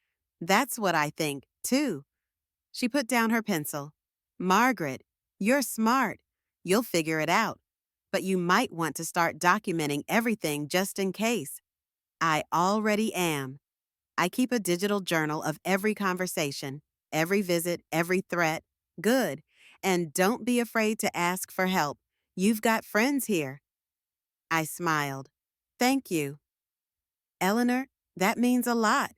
That's what I think, too. She put down her pencil. Margaret, you're smart. You'll figure it out. But you might want to start documenting everything just in case. I already am. I keep a digital journal of every conversation, every visit, every threat. Good. And don't be afraid to ask for help. You've got friends here. I smiled. Thank you. Eleanor, that means a lot.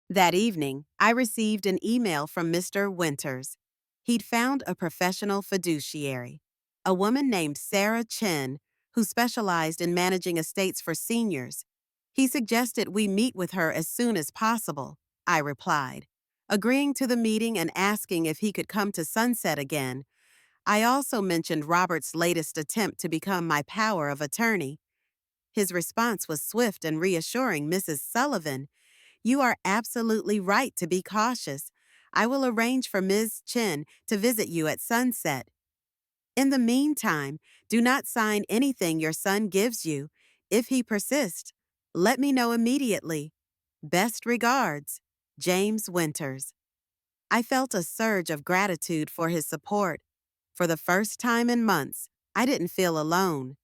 That evening, I received an email from Mr. Winters. He'd found a professional fiduciary, a woman named Sarah Chen, who specialized in managing estates for seniors. He suggested we meet with her as soon as possible, I replied, agreeing to the meeting and asking if he could come to Sunset again. I also mentioned Robert's latest attempt to become my power of attorney. His response was swift and reassuring. Mrs. Sullivan, you are absolutely right to be cautious. I will arrange for Ms. Chen to visit you at sunset. In the meantime, do not sign anything your son gives you. If he persists, let me know immediately. Best regards, James Winters. I felt a surge of gratitude for his support. For the first time in months, I didn't feel alone.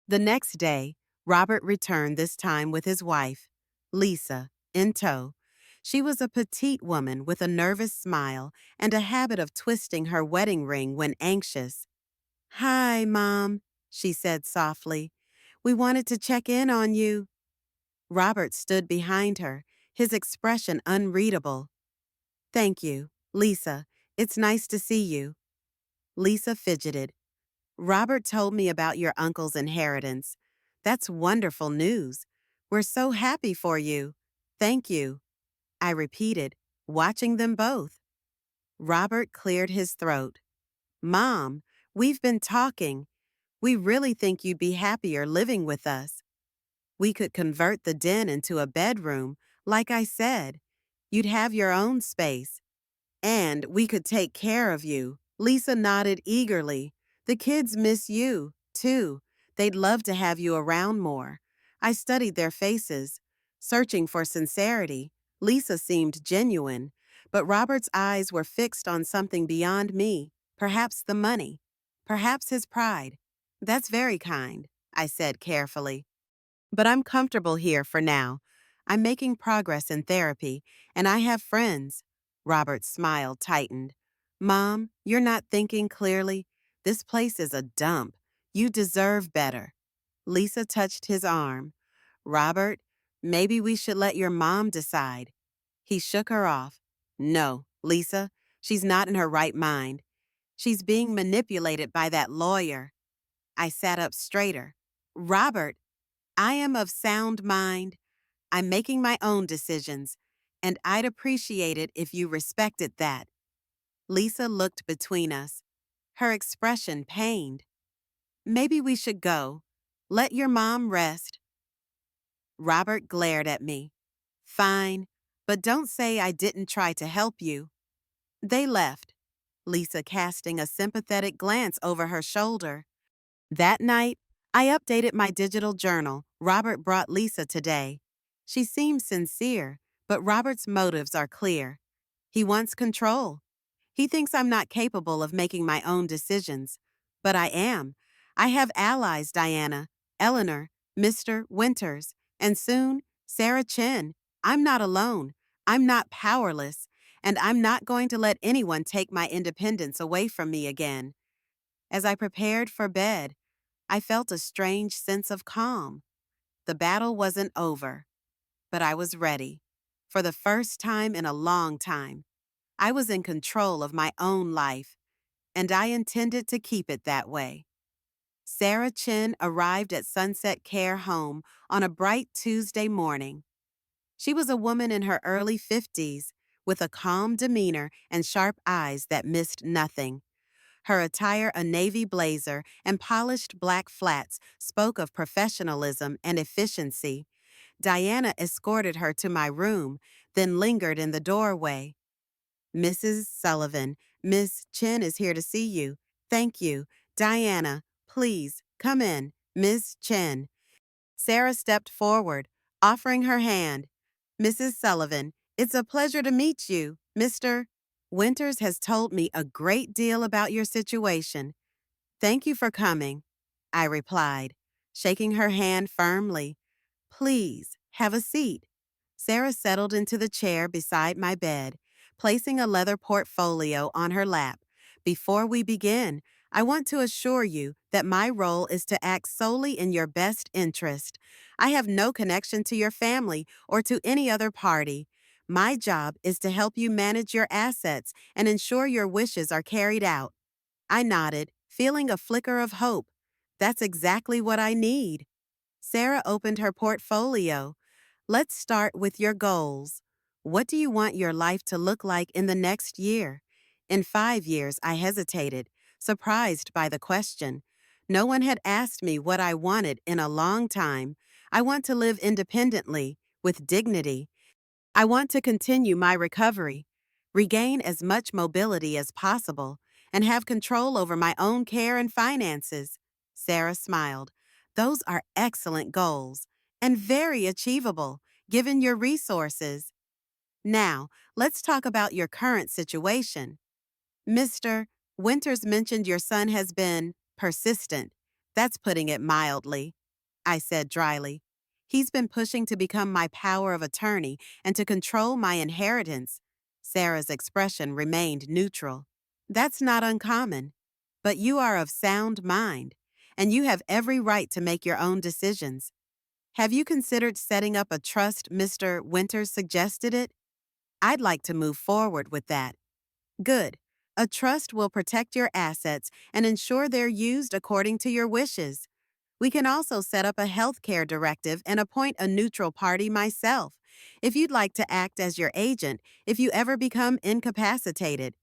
The next day, Robert returned, this time with his wife, Lisa, in tow. She was a petite woman with a nervous smile and a habit of twisting her wedding ring when anxious. Hi, Mom, she said softly. We wanted to check in on you. Robert stood behind her, his expression unreadable. Thank you, Lisa. It's nice to see you. Lisa fidgeted. Robert told me about your uncle's inheritance. That's wonderful news. We're so happy for you. Thank you, I repeated, watching them both. Robert cleared his throat. Mom, we've been talking. We really think you'd be happier living with us. We could convert the den into a bedroom, like I said. You'd have your own space. And we could take care of you. Lisa nodded eagerly. The kids miss you, too. They'd love to have you around more. I studied their faces, searching for sincerity. Lisa seemed genuine, but Robert's eyes were fixed on something beyond me, Perhaps the money. Perhaps his pride. That's very kind, I said carefully. But I'm comfortable here for now. I'm making progress in therapy, and I have friends. Robert's smile tightened. Mom, you're not thinking clearly. This place is a dump. You deserve better. Lisa touched his arm. Robert, maybe we should let your mom decide. He shook her off. No, Lisa, she's not in her right mind. She's being manipulated by that lawyer. I sat up straighter. Robert, I am of sound mind. I'm making my own decisions, and I'd appreciate it if you respected that. Lisa looked between us, her expression pained. Maybe we should go. Let your mom rest. Robert glared at me. Fine, but don't say I didn't try to help you. They left, Lisa casting a sympathetic glance over her shoulder. That night, I updated my digital journal Robert brought Lisa today. She seems sincere, but Robert's motives are clear. He wants control. He thinks I'm not capable of making my own decisions. But I am. I have allies, Diana, Eleanor, Mr. Winters, and soon, Sarah Chin. I'm not alone. I'm not powerless. And I'm not going to let anyone take my independence away from me again. As I prepared for bed, I felt a strange sense of calm. The battle wasn't over, but I was ready. For the first time in a long time, I was in control of my own life, and I intended to keep it that way. Sarah Chin arrived at Sunset Care Home on a bright Tuesday morning. She was a woman in her early 50s, with a calm demeanor and sharp eyes that missed nothing. Her attire, a navy blazer and polished black flats, spoke of professionalism and efficiency. Diana escorted her to my room, then lingered in the doorway. Mrs. Sullivan, Miss Chen is here to see you. Thank you. Diana, please, come in. Miss Chen. Sarah stepped forward, offering her hand. Mrs. Sullivan, it's a pleasure to meet you, Mr. Winters has told me a great deal about your situation. Thank you for coming, I replied, shaking her hand firmly. Please, have a seat. Sarah settled into the chair beside my bed, placing a leather portfolio on her lap. Before we begin, I want to assure you that my role is to act solely in your best interest. I have no connection to your family or to any other party. My job is to help you manage your assets and ensure your wishes are carried out. I nodded, feeling a flicker of hope. That's exactly what I need. Sarah opened her portfolio. Let's start with your goals. What do you want your life to look like in the next year? In 5 years, I hesitated, surprised by the question. No one had asked me what I wanted in a long time. I want to live independently, with dignity. I want to continue my recovery, regain as much mobility as possible, and have control over my own care and finances. Sarah smiled. Those are excellent goals and very achievable, given your resources. Now, let's talk about your current situation. Mr. Winters mentioned your son has been persistent. That's putting it mildly, I said dryly. He's been pushing to become my power of attorney and to control my inheritance. Sarah's expression remained neutral. That's not uncommon. But you are of sound mind, and you have every right to make your own decisions. Have you considered setting up a trust Mr. Winters suggested it? I'd like to move forward with that. Good. A trust will protect your assets and ensure they're used according to your wishes. We can also set up a healthcare directive and appoint a neutral party myself, if you'd like to act as your agent if you ever become incapacitated.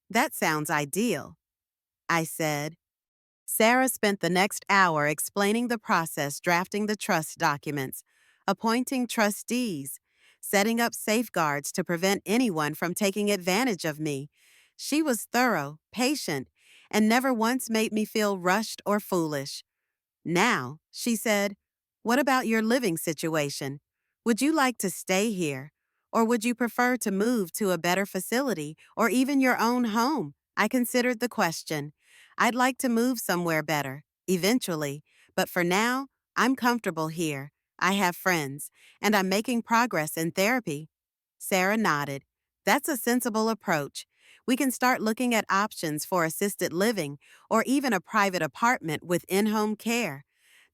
That sounds ideal, I said. Sarah spent the next hour explaining the process, drafting the trust documents, appointing trustees, setting up safeguards to prevent anyone from taking advantage of me. She was thorough, patient, and never once made me feel rushed or foolish. Now, she said, what about your living situation? Would you like to stay here? Or would you prefer to move to a better facility or even your own home? I considered the question. I'd like to move somewhere better, eventually, but for now, I'm comfortable here. I have friends, and I'm making progress in therapy. Sarah nodded. That's a sensible approach. We can start looking at options for assisted living or even a private apartment with in home care.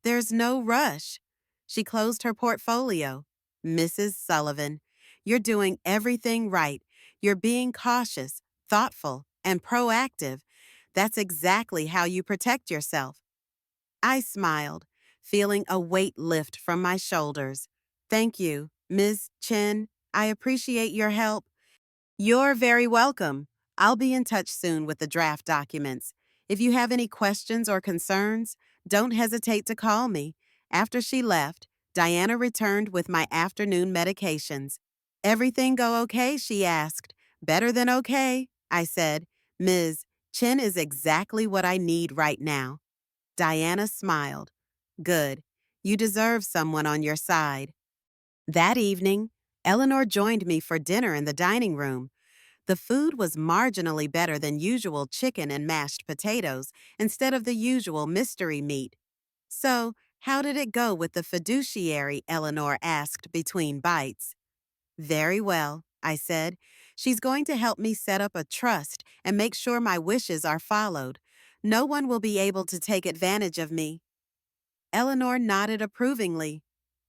There's no rush. She closed her portfolio. Mrs. Sullivan, you're doing everything right. You're being cautious, thoughtful, and proactive. That's exactly how you protect yourself. I smiled, feeling a weight lift from my shoulders. Thank you, Ms. Chen. I appreciate your help. You're very welcome. I'll be in touch soon with the draft documents. If you have any questions or concerns, don't hesitate to call me. After she left, Diana returned with my afternoon medications. Everything go okay? She asked. Better than okay, I said. Ms. Chen is exactly what I need right now. Diana smiled. Good. You deserve someone on your side. That evening, Eleanor joined me for dinner in the dining room. The food was marginally better than usual chicken and mashed potatoes instead of the usual mystery meat. So, how did it go with the fiduciary? Eleanor asked between bites. Very well, I said. She's going to help me set up a trust and make sure my wishes are followed. No one will be able to take advantage of me. Eleanor nodded approvingly.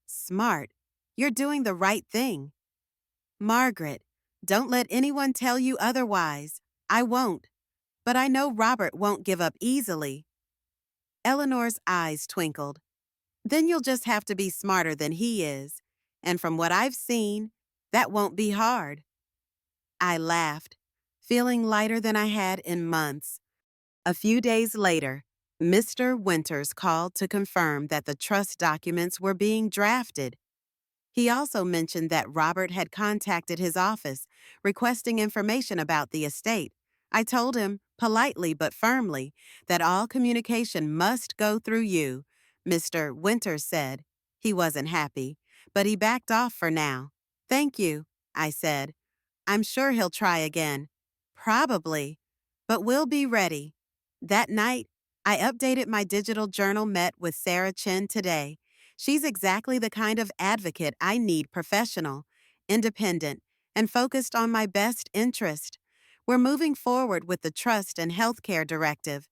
Smart. You're doing the right thing. Margaret, don't let anyone tell you otherwise. I won't. But I know Robert won't give up easily. Eleanor's eyes twinkled. Then you'll just have to be smarter than he is. And from what I've seen, that won't be hard. I laughed, feeling lighter than I had in months. A few days later, Mr. Winters called to confirm that the trust documents were being drafted. He also mentioned that Robert had contacted his office, requesting information about the estate. I told him, politely but firmly, that all communication must go through you. Mr. Winters said. He wasn't happy, but he backed off for now. Thank you, I said. I'm sure he'll try again. Probably, but we'll be ready. That night, I updated my digital journal. Met with Sarah Chen today. She's exactly the kind of advocate I need: professional, independent, and focused on my best interest. We're moving forward with the trust and healthcare directive.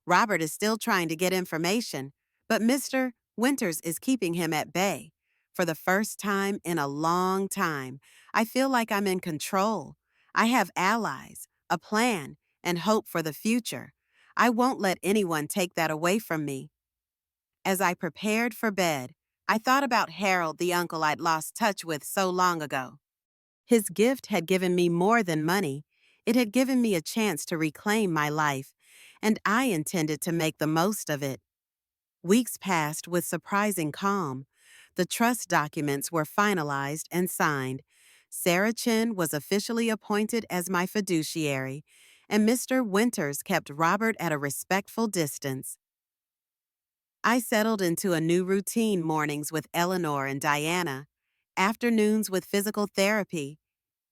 Robert is still trying to get information, but Mr. Winters is keeping him at bay. For the first time in a long time, I feel like I'm in control. I have allies, a plan, and hope for the future. I won't let anyone take that away from me. As I prepared for bed, I thought about Harold, the uncle I'd lost touch with so long ago. His gift had given me more than money. It had given me a chance to reclaim my life, and I intended to make the most of it. Weeks passed with surprising calm. The trust documents were finalized and signed. Sarah Chen was officially appointed as my fiduciary, and Mr. Winters kept Robert at a respectful distance. I settled into a new routine: mornings with Eleanor and Diana, afternoons with physical therapy,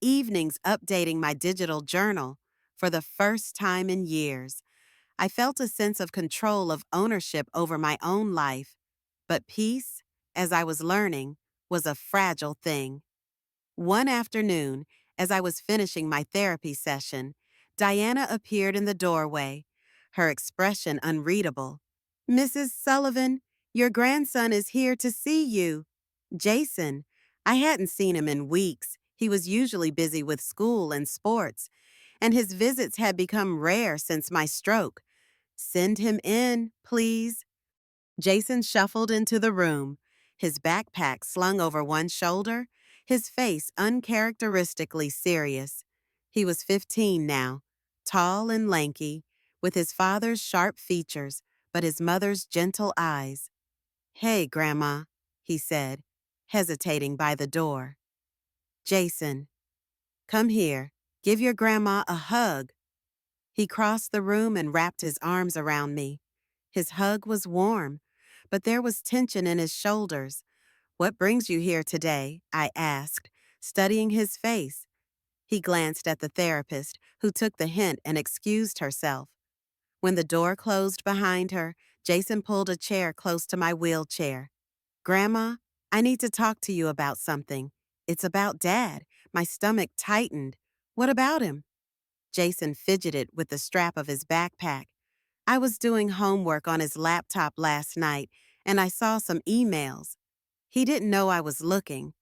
evenings updating my digital journal. For the first time in years, I felt a sense of control, of ownership over my own life. But peace, as I was learning, was a fragile thing. One afternoon, as I was finishing my therapy session, Diana appeared in the doorway, her expression unreadable. Mrs. Sullivan, your grandson is here to see you. Jason. I hadn't seen him in weeks. He was usually busy with school and sports, and his visits had become rare since my stroke. Send him in, please. Jason shuffled into the room, his backpack slung over one shoulder, his face uncharacteristically serious. He was 15 now, tall and lanky, with his father's sharp features, but his mother's gentle eyes. Hey, Grandma, he said, hesitating by the door. Jason, come here. Give your grandma a hug. He crossed the room and wrapped his arms around me. His hug was warm, but there was tension in his shoulders. What brings you here today? I asked, studying his face. He glanced at the therapist, who took the hint and excused herself. When the door closed behind her, Jason pulled a chair close to my wheelchair. Grandma, I need to talk to you about something. It's about Dad. My stomach tightened. What about him? Jason fidgeted with the strap of his backpack. I was doing homework on his laptop last night, and I saw some emails. He didn't know I was looking.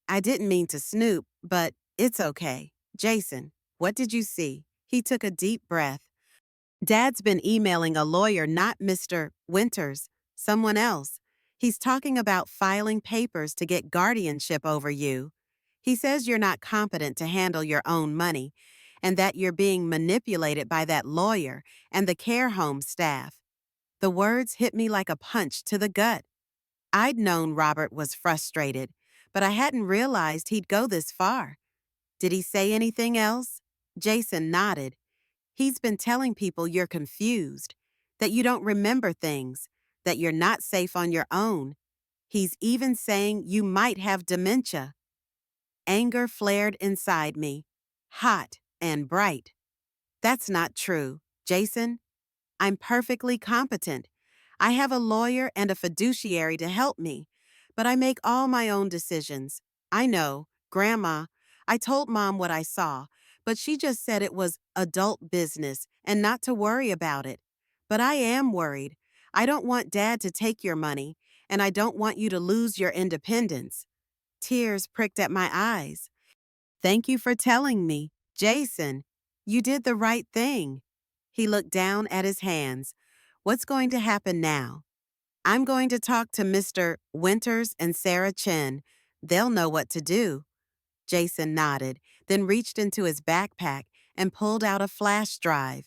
I didn't mean to snoop, but it's okay. Jason, what did you see? He took a deep breath. Dad's been emailing a lawyer, not Mr. Winters, someone else. He's talking about filing papers to get guardianship over you. He says you're not competent to handle your own money and that you're being manipulated by that lawyer and the care home staff. The words hit me like a punch to the gut. I'd known Robert was frustrated, but I hadn't realized he'd go this far. Did he say anything else? Jason nodded. He's been telling people you're confused, that you don't remember things, that you're not safe on your own. He's even saying you might have dementia. Anger flared inside me, hot and bright. That's not true, Jason. I'm perfectly competent. I have a lawyer and a fiduciary to help me, but I make all my own decisions. I know, Grandma. I told Mom what I saw, but she just said it was adult business and not to worry about it. But I am worried. I don't want Dad to take your money, and I don't want you to lose your independence. Tears pricked at my eyes. Thank you for telling me, Jason. You did the right thing. He looked down at his hands. What's going to happen now? I'm going to talk to Mr. Winters and Sarah Chen. They'll know what to do. Jason nodded, then reached into his backpack and pulled out a flash drive.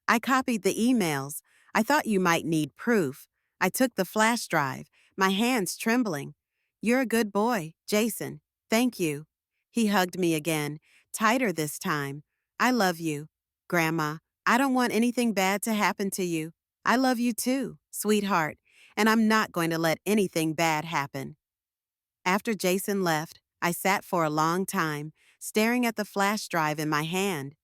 I copied the emails. I thought you might need proof. I took the flash drive, my hands trembling. You're a good boy, Jason. Thank you. He hugged me again, tighter this time. I love you, Grandma. I don't want anything bad to happen to you. I love you too, sweetheart, and I'm not going to let anything bad happen. After Jason left, I sat for a long time, staring at the flash drive in my hand.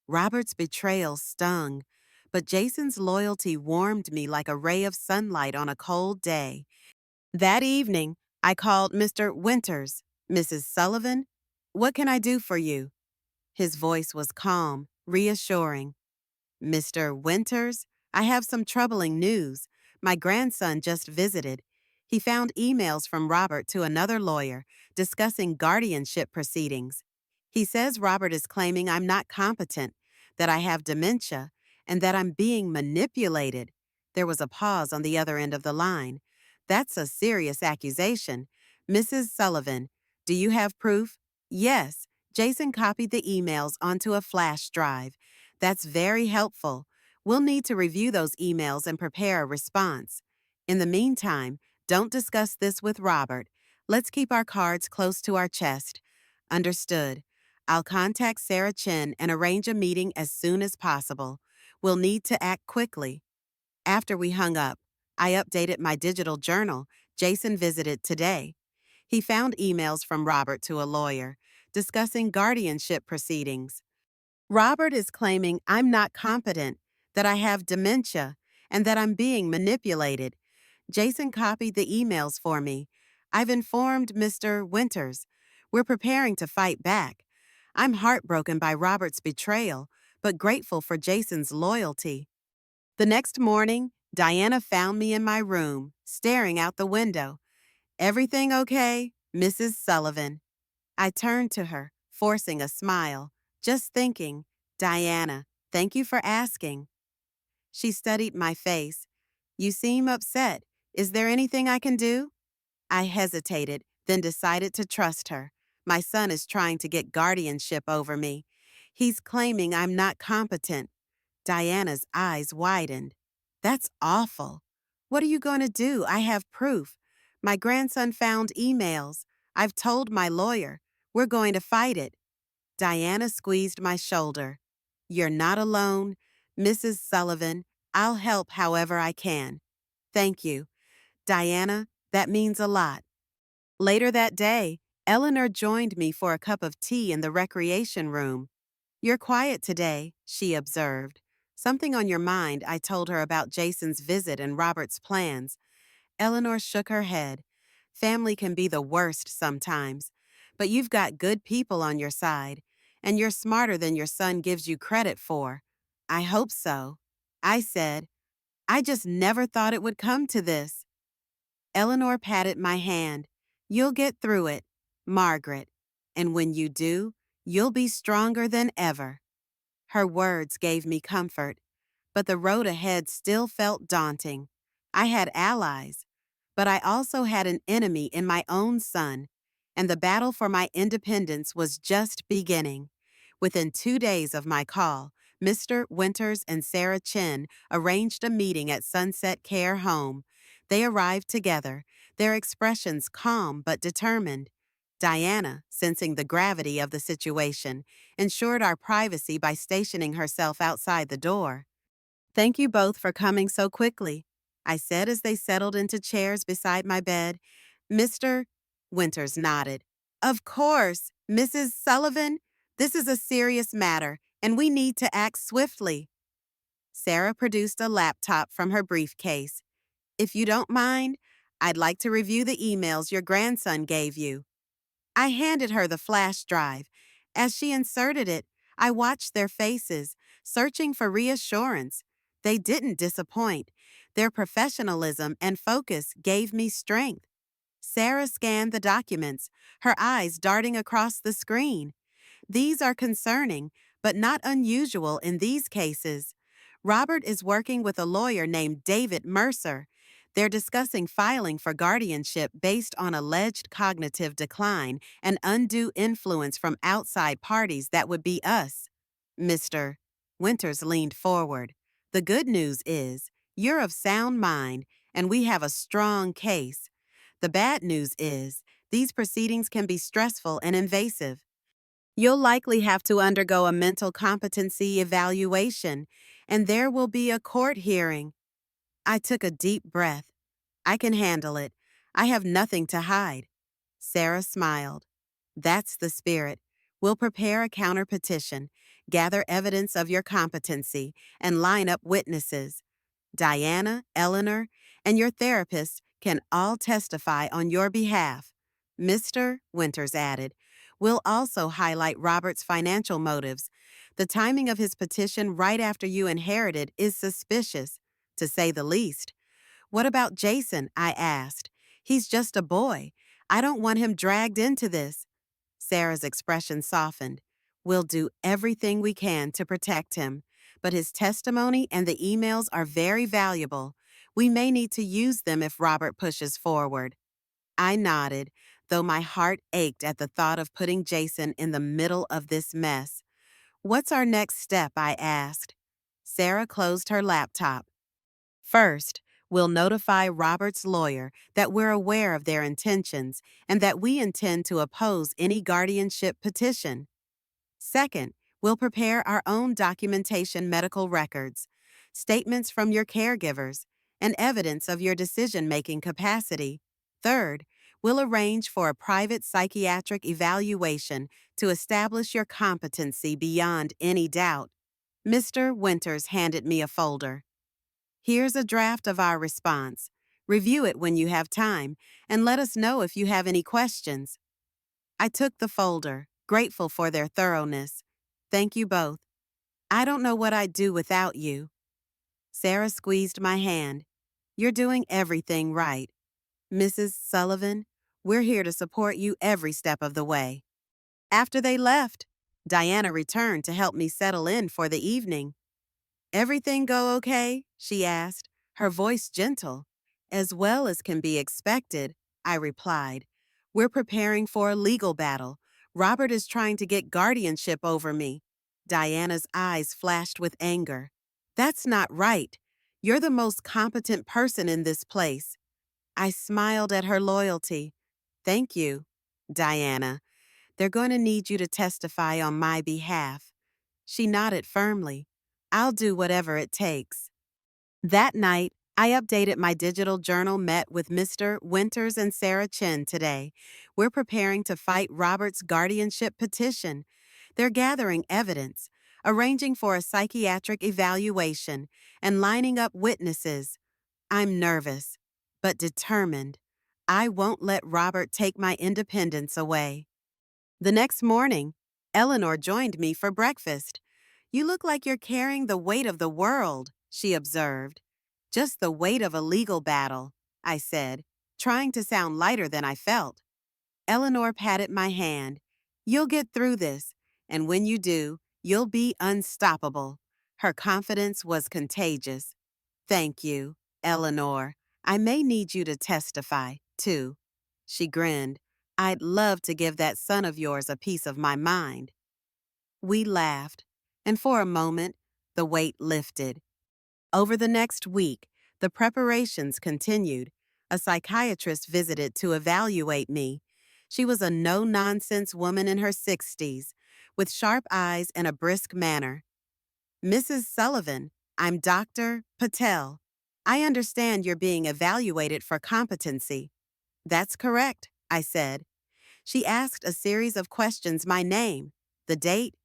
Robert's betrayal stung, but Jason's loyalty warmed me like a ray of sunlight on a cold day. That evening, I called Mr. Winters. Mrs. Sullivan, what can I do for you? His voice was calm, reassuring. Mr. Winters, I have some troubling news. My grandson just visited. He found emails from Robert to another lawyer discussing guardianship proceedings. He says Robert is claiming I'm not competent, that I have dementia, and that I'm being manipulated. There was a pause on the other end of the line. That's a serious accusation. Mrs. Sullivan, do you have proof? Yes. Jason copied the emails onto a flash drive. That's very helpful. We'll need to review those emails and prepare a response. In the meantime, don't discuss this with Robert. Let's keep our cards close to our chest. Understood. I'll contact Sarah Chen and arrange a meeting as soon as possible. We'll need to act quickly. After we hung up, I updated my digital journal Jason visited today. He found emails from Robert to a lawyer discussing guardianship proceedings. Robert is claiming I'm not competent, that I have dementia, and that I'm being manipulated. Jason copied the emails for me. I've informed Mr. Winters. We're preparing to fight back. I'm heartbroken by Robert's betrayal, but grateful for Jason's loyalty. The next morning, Diana found me in my room, staring out the window. Everything okay, Mrs. Sullivan? I turned to her, forcing a smile, just thinking, Diana, thank you for asking. She studied my face. You seem upset. Is there anything I can do? I hesitated, then decided to trust her. My son is trying to get guardianship over me. He's claiming I'm not competent. Diana's eyes widened. That's awful. What are you going to do? I have proof. My grandson found emails. I've told my lawyer. We're going to fight it. Diana squeezed my shoulder. You're not alone. Mrs. Sullivan, I'll help however I can. Thank you. Diana, that means a lot. Later that day, Eleanor joined me for a cup of tea in the recreation room. "You're quiet today," she observed. "Something on your mind," I told her about Jason's visit and Robert's plans. Eleanor shook her head. "Family can be the worst sometimes, but you've got good people on your side, and you're smarter than your son gives you credit for." "I hope so," I said. "I just never thought it would come to this." Eleanor patted my hand. "You'll get through it, Margaret. And when you do, you'll be stronger than ever." Her words gave me comfort, but the road ahead still felt daunting. I had allies, but I also had an enemy in my own son, and the battle for my independence was just beginning. Within 2 days of my call, Mr. Winters and Sarah Chin arranged a meeting at Sunset Care Home. They arrived together, their expressions calm but determined. Diana, sensing the gravity of the situation, ensured our privacy by stationing herself outside the door. "Thank you both for coming so quickly," I said as they settled into chairs beside my bed. "Mr. Winters nodded. "Of course, Mrs. Sullivan. This is a serious matter, and we need to act swiftly." Sarah produced a laptop from her briefcase. "If you don't mind, I'd like to review the emails your grandson gave you." I handed her the flash drive. As she inserted it, I watched their faces, searching for reassurance. They didn't disappoint. Their professionalism and focus gave me strength. Sarah scanned the documents, her eyes darting across the screen. "These are concerning, but not unusual in these cases. Robert is working with a lawyer named David Mercer. They're discussing filing for guardianship based on alleged cognitive decline and undue influence from outside parties that would be us." Mr. Winters leaned forward. "The good news is, you're of sound mind, and we have a strong case. The bad news is, these proceedings can be stressful and invasive. You'll likely have to undergo a mental competency evaluation, and there will be a court hearing." I took a deep breath. "I can handle it. I have nothing to hide." Sarah smiled. "That's the spirit. We'll prepare a counterpetition, gather evidence of your competency, and line up witnesses. Diana, Eleanor, and your therapist can all testify on your behalf." Mr. Winters added, "We'll also highlight Robert's financial motives. The timing of his petition right after you inherited is suspicious, to say the least." "What about Jason?" I asked. "He's just a boy. I don't want him dragged into this." Sarah's expression softened. "We'll do everything we can to protect him, but his testimony and the emails are very valuable. We may need to use them if Robert pushes forward." I nodded, though my heart ached at the thought of putting Jason in the middle of this mess. "What's our next step?" I asked. Sarah closed her laptop. "First, we'll notify Robert's lawyer that we're aware of their intentions and that we intend to oppose any guardianship petition. Second, we'll prepare our own documentation medical records, statements from your caregivers, and evidence of your decision-making capacity. Third, we'll arrange for a private psychiatric evaluation to establish your competency beyond any doubt." Mr. Winters handed me a folder. "Here's a draft of our response. Review it when you have time, and let us know if you have any questions." I took the folder, grateful for their thoroughness. "Thank you both. I don't know what I'd do without you." Sarah squeezed my hand. "You're doing everything right. Mrs. Sullivan, we're here to support you every step of the way." After they left, Diana returned to help me settle in for the evening. "Everything go okay?" she asked, her voice gentle. "As well as can be expected," I replied. "We're preparing for a legal battle. Robert is trying to get guardianship over me." Diana's eyes flashed with anger. "That's not right. You're the most competent person in this place." I smiled at her loyalty. "Thank you, Diana. They're going to need you to testify on my behalf." She nodded firmly. "I'll do whatever it takes." That night, I updated my digital journal, met with Mr. Winters and Sarah Chin today. We're preparing to fight Robert's guardianship petition. They're gathering evidence, arranging for a psychiatric evaluation, and lining up witnesses. I'm nervous, but determined. I won't let Robert take my independence away. The next morning, Eleanor joined me for breakfast. You look like you're carrying the weight of the world, she observed. Just the weight of a legal battle, I said, trying to sound lighter than I felt. Eleanor patted my hand. You'll get through this, and when you do, you'll be unstoppable. Her confidence was contagious. Thank you, Eleanor. I may need you to testify, too. She grinned. I'd love to give that son of yours a piece of my mind. We laughed, and for a moment, the weight lifted. Over the next week, the preparations continued. A psychiatrist visited to evaluate me. She was a no-nonsense woman in her 60s, with sharp eyes and a brisk manner. Mrs. Sullivan, I'm Dr. Patel. I understand you're being evaluated for competency. That's correct, I said. She asked a series of questions: my name, the date,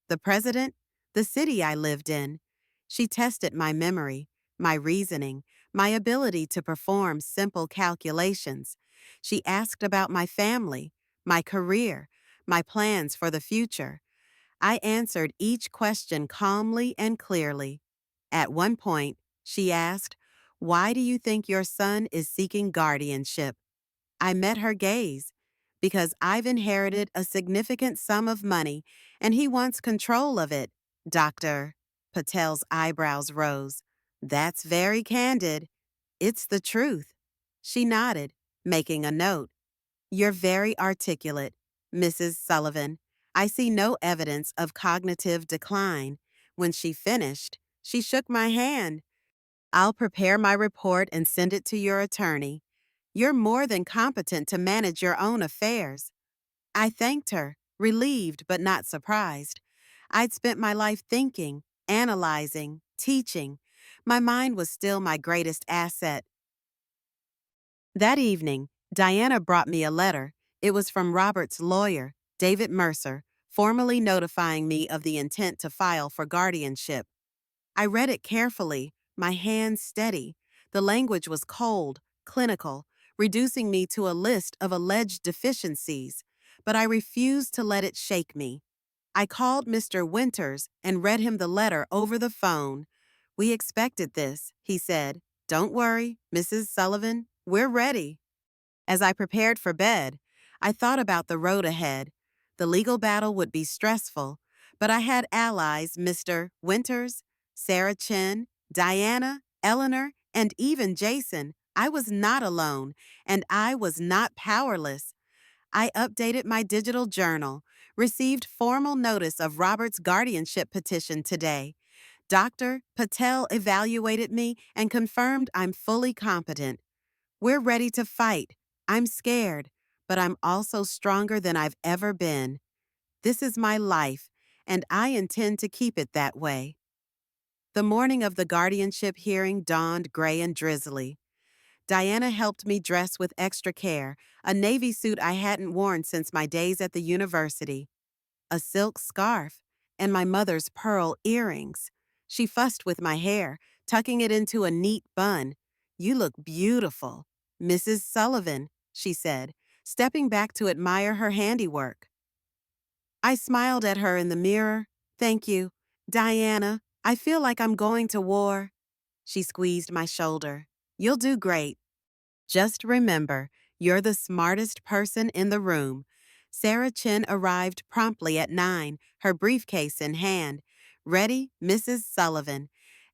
the president, the city I lived in. She tested my memory, my reasoning, my ability to perform simple calculations. She asked about my family, my career, my plans for the future. I answered each question calmly and clearly. At one point, she asked, "Why do you think your son is seeking guardianship?" I met her gaze. Because I've inherited a significant sum of money and he wants control of it, Dr. Patel's eyebrows rose. That's very candid. It's the truth. She nodded, making a note. You're very articulate, Mrs. Sullivan. I see no evidence of cognitive decline. When she finished, she shook my hand. I'll prepare my report and send it to your attorney. You're more than competent to manage your own affairs. I thanked her, relieved but not surprised. I'd spent my life thinking, analyzing, teaching. My mind was still my greatest asset. That evening, Diana brought me a letter. It was from Robert's lawyer, David Mercer, formally notifying me of the intent to file for guardianship. I read it carefully, my hands steady. The language was cold, clinical, reducing me to a list of alleged deficiencies, but I refused to let it shake me. I called Mr. Winters and read him the letter over the phone. We expected this, he said. Don't worry, Mrs. Sullivan, we're ready. As I prepared for bed, I thought about the road ahead. The legal battle would be stressful, but I had allies: Mr. Winters, Sarah Chin, Diana, Eleanor, and even Jason. I was not alone, and I was not powerless. I updated my digital journal, received formal notice of Robert's guardianship petition today. Dr. Patel evaluated me and confirmed I'm fully competent. We're ready to fight. I'm scared, but I'm also stronger than I've ever been. This is my life, and I intend to keep it that way. The morning of the guardianship hearing dawned gray and drizzly. Diana helped me dress with extra care, a navy suit I hadn't worn since my days at the university, a silk scarf, and my mother's pearl earrings. She fussed with my hair, tucking it into a neat bun. You look beautiful, Mrs. Sullivan, she said, stepping back to admire her handiwork. I smiled at her in the mirror. Thank you, Diana. I feel like I'm going to war. She squeezed my shoulder. You'll do great. Just remember, you're the smartest person in the room. Sarah Chin arrived promptly at 9, her briefcase in hand. Ready, Mrs. Sullivan.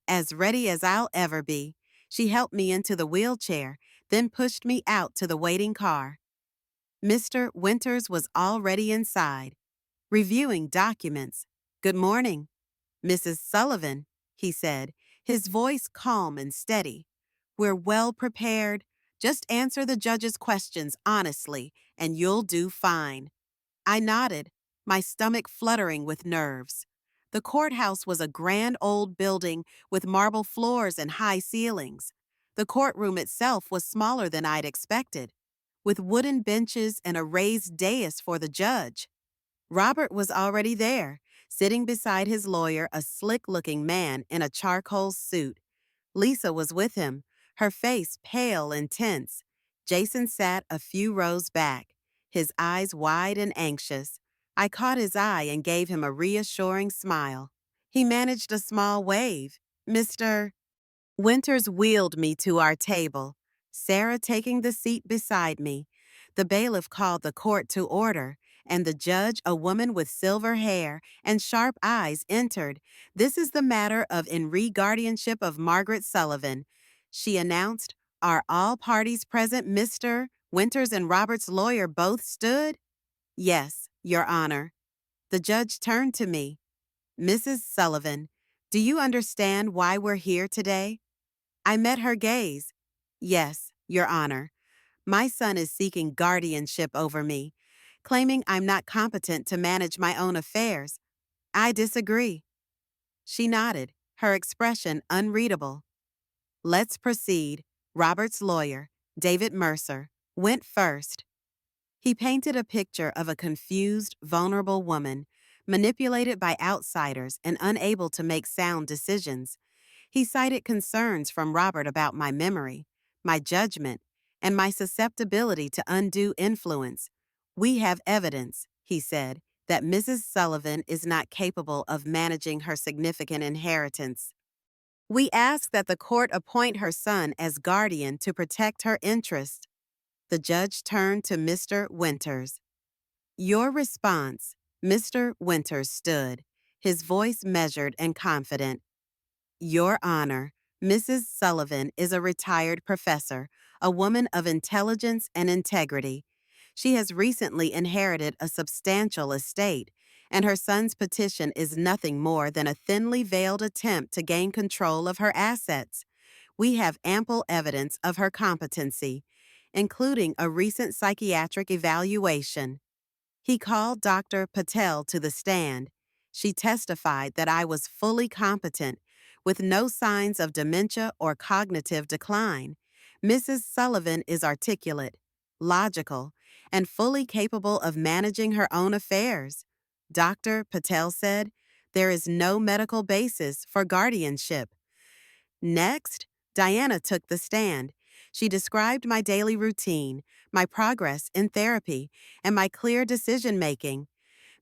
As ready as I'll ever be. She helped me into the wheelchair, then pushed me out to the waiting car. Mr. Winters was already inside, reviewing documents. Good morning, Mrs. Sullivan, he said, his voice calm and steady. We're well prepared. Just answer the judge's questions honestly, and you'll do fine. I nodded, my stomach fluttering with nerves. The courthouse was a grand old building with marble floors and high ceilings. The courtroom itself was smaller than I'd expected, with wooden benches and a raised dais for the judge. Robert was already there, sitting beside his lawyer, a slick-looking man in a charcoal suit. Lisa was with him, her face pale and tense. Jason sat a few rows back, his eyes wide and anxious. I caught his eye and gave him a reassuring smile. He managed a small wave. Mr. Winters wheeled me to our table, Sarah taking the seat beside me. The bailiff called the court to order, and the judge, a woman with silver hair and sharp eyes, entered. "This is the matter of in re guardianship of Margaret Sullivan," she announced. "Are all parties present?" Mr. Winters and Robert's lawyer both stood. "Yes, Your Honor." The judge turned to me. "Mrs. Sullivan, do you understand why we're here today?" I met her gaze. "Yes, Your Honor. My son is seeking guardianship over me, claiming I'm not competent to manage my own affairs. I disagree." She nodded, her expression unreadable. "Let's proceed." Robert's lawyer, David Mercer, went first. He painted a picture of a confused, vulnerable woman, manipulated by outsiders and unable to make sound decisions. He cited concerns from Robert about my memory, my judgment, and my susceptibility to undue influence. "We have evidence," he said, "that Mrs. Sullivan is not capable of managing her significant inheritance. We ask that the court appoint her son as guardian to protect her interests." The judge turned to Mr. Winters. "Your response." Mr. Winters stood, his voice measured and confident. "Your Honor, Mrs. Sullivan is a retired professor, a woman of intelligence and integrity. She has recently inherited a substantial estate, and her son's petition is nothing more than a thinly veiled attempt to gain control of her assets. We have ample evidence of her competency, including a recent psychiatric evaluation." He called Dr. Patel to the stand. She testified that I was fully competent, with no signs of dementia or cognitive decline. "Mrs. Sullivan is articulate, logical, and fully capable of managing her own affairs." Dr. Patel said, "There is no medical basis for guardianship." Next, Diana took the stand. She described my daily routine, my progress in therapy, and my clear decision-making.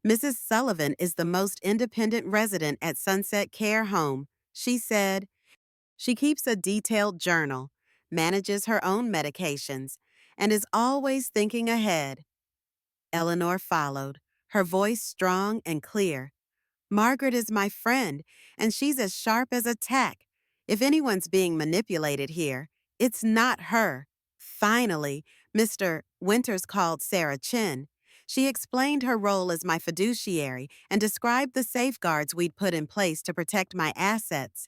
"Mrs. Sullivan is the most independent resident at Sunset Care Home," she said. "She keeps a detailed journal, manages her own medications, and is always thinking ahead." Eleanor followed, her voice strong and clear. "Margaret is my friend, and she's as sharp as a tack. If anyone's being manipulated here, it's not her." Finally, Mr. Winters called Sarah Chin. She explained her role as my fiduciary and described the safeguards we'd put in place to protect my assets.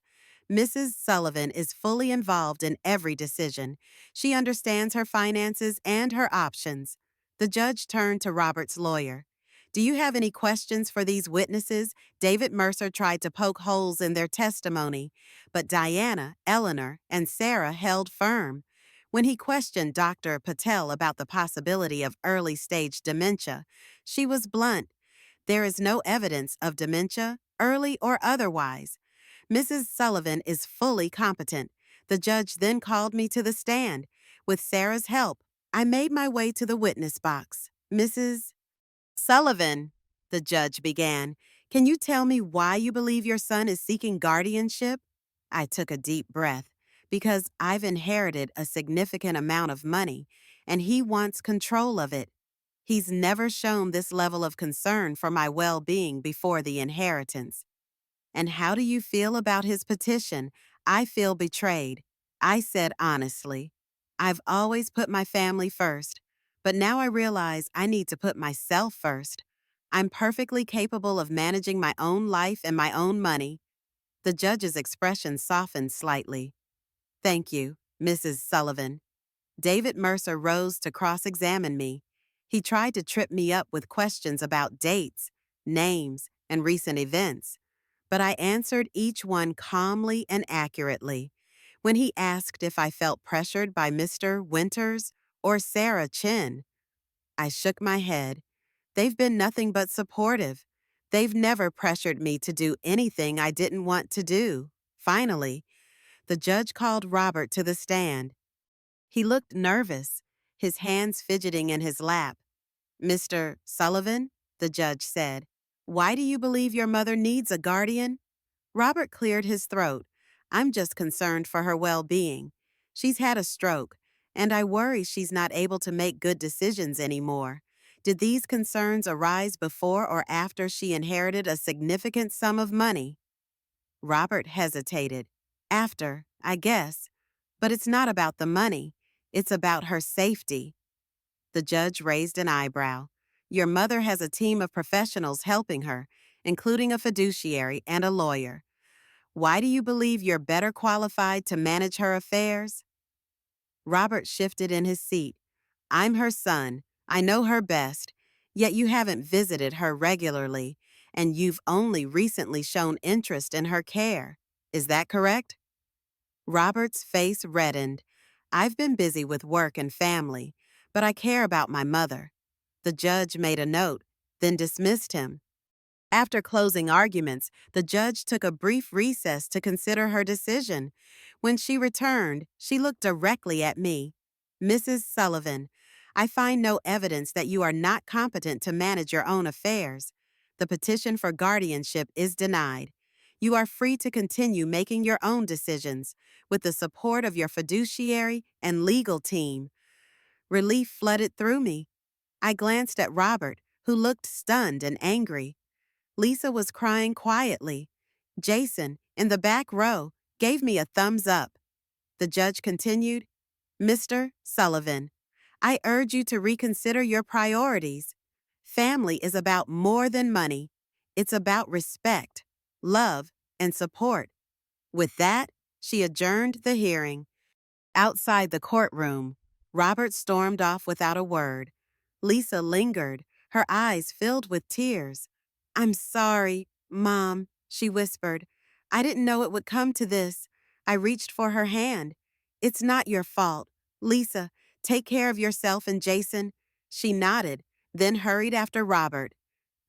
"Mrs. Sullivan is fully involved in every decision. She understands her finances and her options." The judge turned to Robert's lawyer. "Do you have any questions for these witnesses?" David Mercer tried to poke holes in their testimony, but Diana, Eleanor, and Sarah held firm. When he questioned Dr. Patel about the possibility of early-stage dementia, she was blunt. "There is no evidence of dementia, early or otherwise. Mrs. Sullivan is fully competent." The judge then called me to the stand. With Sarah's help, I made my way to the witness box. "Mrs. Sullivan," the judge began, "can you tell me why you believe your son is seeking guardianship?" I took a deep breath. "Because I've inherited a significant amount of money, and he wants control of it. He's never shown this level of concern for my well-being before the inheritance." "And how do you feel about his petition?" "I feel betrayed." I said honestly. "I've always put my family first, but now I realize I need to put myself first. I'm perfectly capable of managing my own life and my own money." The judge's expression softened slightly. "Thank you, Mrs. Sullivan." David Mercer rose to cross-examine me. He tried to trip me up with questions about dates, names, and recent events, but I answered each one calmly and accurately. when he asked if I felt pressured by Mr. Winters or Sarah Chin. I shook my head. They've been nothing but supportive. They've never pressured me to do anything I didn't want to do. Finally, the judge called Robert to the stand. He looked nervous, his hands fidgeting in his lap. "Mr. Sullivan," the judge said, "why do you believe your mother needs a guardian?" Robert cleared his throat. "I'm just concerned for her well-being. She's had a stroke, and I worry she's not able to make good decisions anymore. Did these concerns arise before or after she inherited a significant sum of money?" Robert hesitated. "After, I guess. But it's not about the money. It's about her safety." The judge raised an eyebrow. "Your mother has a team of professionals helping her, including a fiduciary and a lawyer. Why do you believe you're better qualified to manage her affairs?" Robert shifted in his seat. "I'm her son. I know her best. Yet you haven't visited her regularly, and you've only recently shown interest in her care. Is that correct?" Robert's face reddened. "I've been busy with work and family, but I care about my mother." The judge made a note, then dismissed him. After closing arguments, the judge took a brief recess to consider her decision. When she returned, she looked directly at me. "Mrs. Sullivan, I find no evidence that you are not competent to manage your own affairs. The petition for guardianship is denied. You are free to continue making your own decisions with the support of your fiduciary and legal team." Relief flooded through me. I glanced at Robert, who looked stunned and angry. Lisa was crying quietly. Jason, in the back row, gave me a thumbs up. The judge continued, "Mr. Sullivan, I urge you to reconsider your priorities. Family is about more than money. It's about respect, love, and support." With that, she adjourned the hearing. Outside the courtroom, Robert stormed off without a word. Lisa lingered, her eyes filled with tears. "I'm sorry, Mom," she whispered. "I didn't know it would come to this." I reached for her hand. "It's not your fault. Lisa, take care of yourself and Jason." She nodded, then hurried after Robert.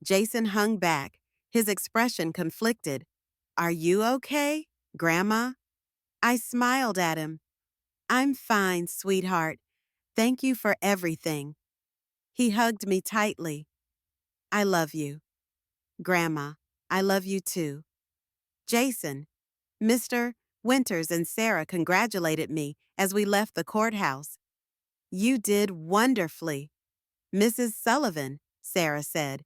Jason hung back, his expression conflicted. "Are you okay, Grandma?" I smiled at him. "I'm fine, sweetheart. Thank you for everything." He hugged me tightly. "I love you. Grandma, I love you too." Jason, Mr. Winters and Sarah congratulated me as we left the courthouse. "You did wonderfully." "Mrs. Sullivan," Sarah said,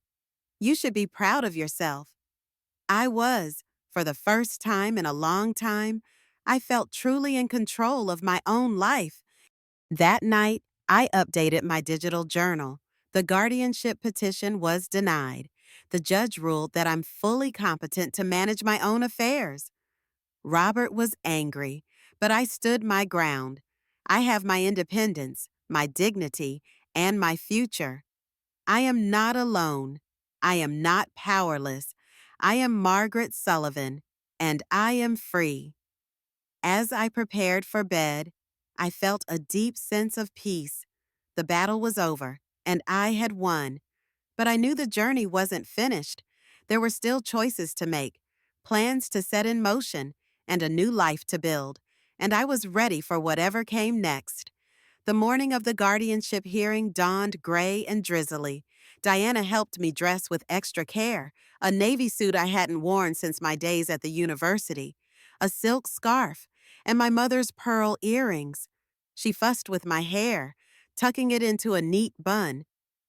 "you should be proud of yourself." I was. For the first time in a long time, I felt truly in control of my own life. That night, I updated my digital journal. The guardianship petition was denied. The judge ruled that I'm fully competent to manage my own affairs. Robert was angry, but I stood my ground. I have my independence, my dignity, and my future. I am not alone. I am not powerless. I am Margaret Sullivan, and I am free. As I prepared for bed, I felt a deep sense of peace. The battle was over, and I had won. But I knew the journey wasn't finished. There were still choices to make, plans to set in motion, and a new life to build. And I was ready for whatever came next. The morning of the guardianship hearing dawned gray and drizzly. Diana helped me dress with extra care, a navy suit I hadn't worn since my days at the university, a silk scarf, and my mother's pearl earrings. She fussed with my hair, tucking it into a neat bun.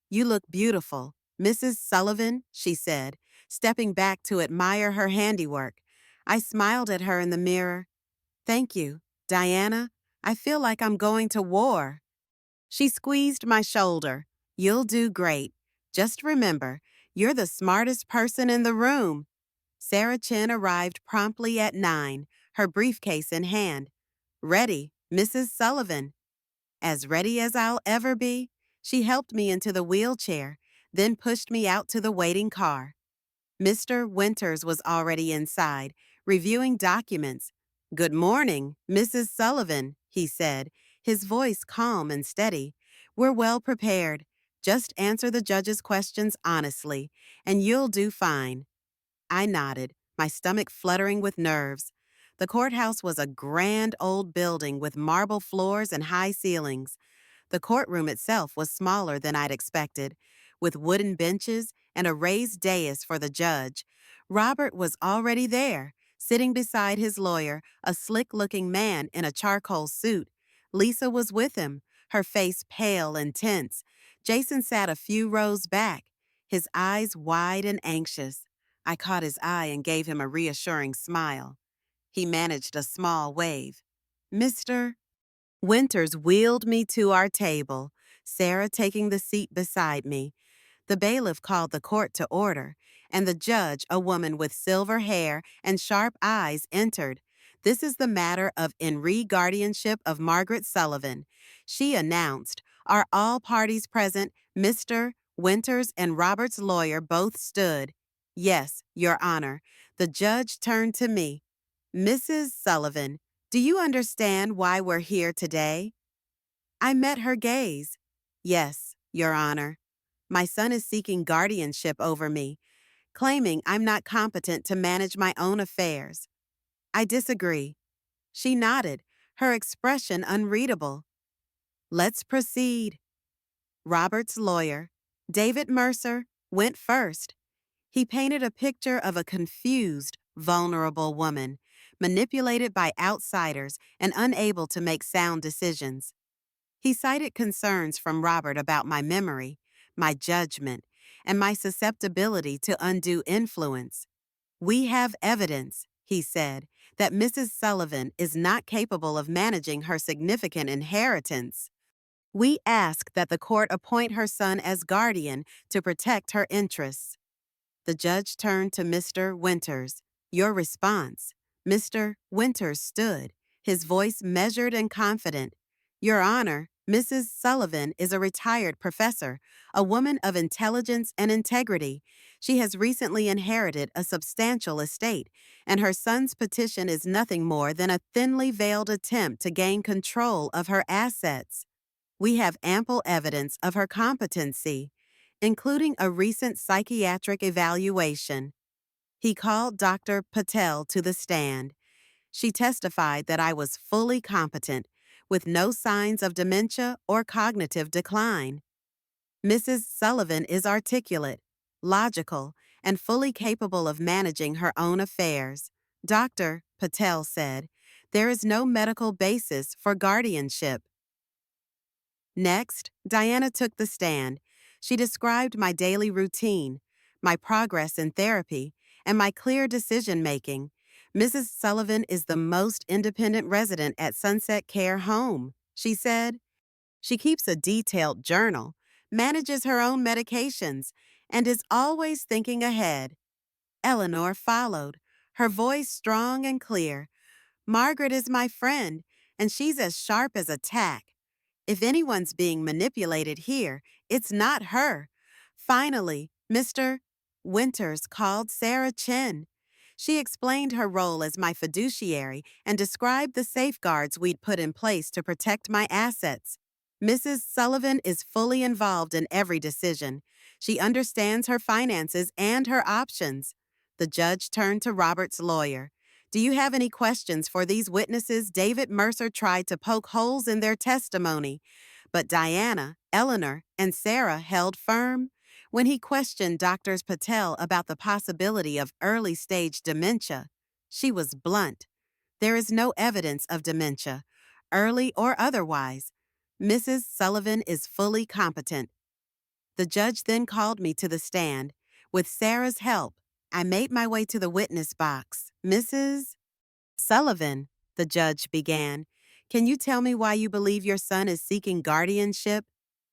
"You look beautiful, Mrs. Sullivan," she said, stepping back to admire her handiwork. I smiled at her in the mirror. "Thank you, Diana. I feel like I'm going to war." She squeezed my shoulder. "You'll do great. Just remember, you're the smartest person in the room." Sarah Chin arrived promptly at 9, her briefcase in hand. "Ready, Mrs. Sullivan." As ready as I'll ever be, she helped me into the wheelchair, then pushed me out to the waiting car. Mr. Winters was already inside, reviewing documents. Good morning, Mrs. Sullivan, he said, his voice calm and steady. We're well prepared. Just answer the judge's questions honestly, and you'll do fine. I nodded, my stomach fluttering with nerves. The courthouse was a grand old building with marble floors and high ceilings. The courtroom itself was smaller than I'd expected, with wooden benches and a raised dais for the judge. Robert was already there, sitting beside his lawyer, a slick-looking man in a charcoal suit. Lisa was with him, her face pale and tense. Jason sat a few rows back, his eyes wide and anxious. I caught his eye and gave him a reassuring smile. He managed a small wave. Mr. Winters wheeled me to our table, Sarah taking the seat beside me. The bailiff called the court to order, and the judge, a woman with silver hair and sharp eyes, entered. This is the matter of in re guardianship of Margaret Sullivan. She announced, are all parties present? Mr. Winters and Robert's lawyer both stood. Yes, Your Honor. The judge turned to me. Mrs. Sullivan, do you understand why we're here today? I met her gaze. Yes, Your Honor. My son is seeking guardianship over me, claiming I'm not competent to manage my own affairs. I disagree. She nodded, her expression unreadable. Let's proceed. Robert's lawyer, David Mercer, went first. He painted a picture of a confused, vulnerable woman, manipulated by outsiders and unable to make sound decisions. He cited concerns from Robert about my memory, my judgment, and my susceptibility to undue influence. We have evidence, he said, that Mrs. Sullivan is not capable of managing her significant inheritance. We ask that the court appoint her son as guardian to protect her interests. The judge turned to Mr. Winters. Your response. Mr. Winters stood, his voice measured and confident. Your Honor, Mrs. Sullivan is a retired professor, a woman of intelligence and integrity. She has recently inherited a substantial estate, and her son's petition is nothing more than a thinly veiled attempt to gain control of her assets. We have ample evidence of her competency, including a recent psychiatric evaluation. He called Dr. Patel to the stand. She testified that I was fully competent, with no signs of dementia or cognitive decline. Mrs. Sullivan is articulate, logical, and fully capable of managing her own affairs. Dr. Patel said, there is no medical basis for guardianship. Next, Diana took the stand. She described my daily routine, my progress in therapy, and my clear decision-making. Mrs. Sullivan is the most independent resident at Sunset Care Home, she said. She keeps a detailed journal, manages her own medications, and is always thinking ahead. Eleanor followed, her voice strong and clear. Margaret is my friend, and she's as sharp as a tack. If anyone's being manipulated here, it's not her. Finally, Mr. Winters called Sarah Chin. She explained her role as my fiduciary and described the safeguards we'd put in place to protect my assets. Mrs. Sullivan is fully involved in every decision. She understands her finances and her options. The judge turned to Robert's lawyer. Do you have any questions for these witnesses? David Mercer tried to poke holes in their testimony, but Diana, Eleanor, and Sarah held firm. When he questioned Dr. Patel about the possibility of early-stage dementia, she was blunt. There is no evidence of dementia, early or otherwise. Mrs. Sullivan is fully competent. The judge then called me to the stand. With Sarah's help, I made my way to the witness box. Mrs. Sullivan, the judge began, can you tell me why you believe your son is seeking guardianship?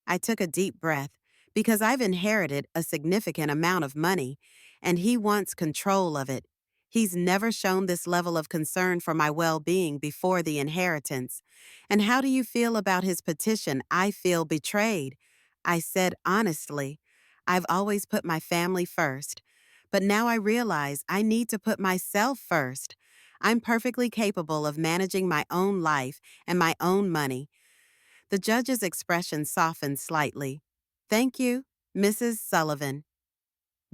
I took a deep breath, because I've inherited a significant amount of money, and he wants control of it. He's never shown this level of concern for my well-being before the inheritance. And how do you feel about his petition? I feel betrayed. I said honestly, I've always put my family first, but now I realize I need to put myself first. I'm perfectly capable of managing my own life and my own money. The judge's expression softened slightly. Thank you, Mrs. Sullivan.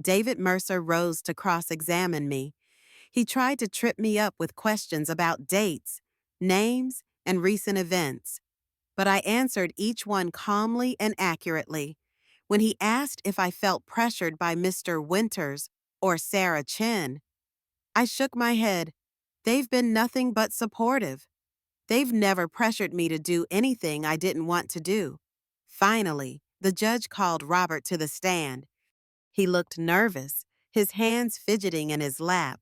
David Mercer rose to cross-examine me. He tried to trip me up with questions about dates, names, and recent events, but I answered each one calmly and accurately. When he asked if I felt pressured by Mr. Winters or Sarah Chin, I shook my head. They've been nothing but supportive. They've never pressured me to do anything I didn't want to do. Finally, the judge called Robert to the stand. He looked nervous, his hands fidgeting in his lap.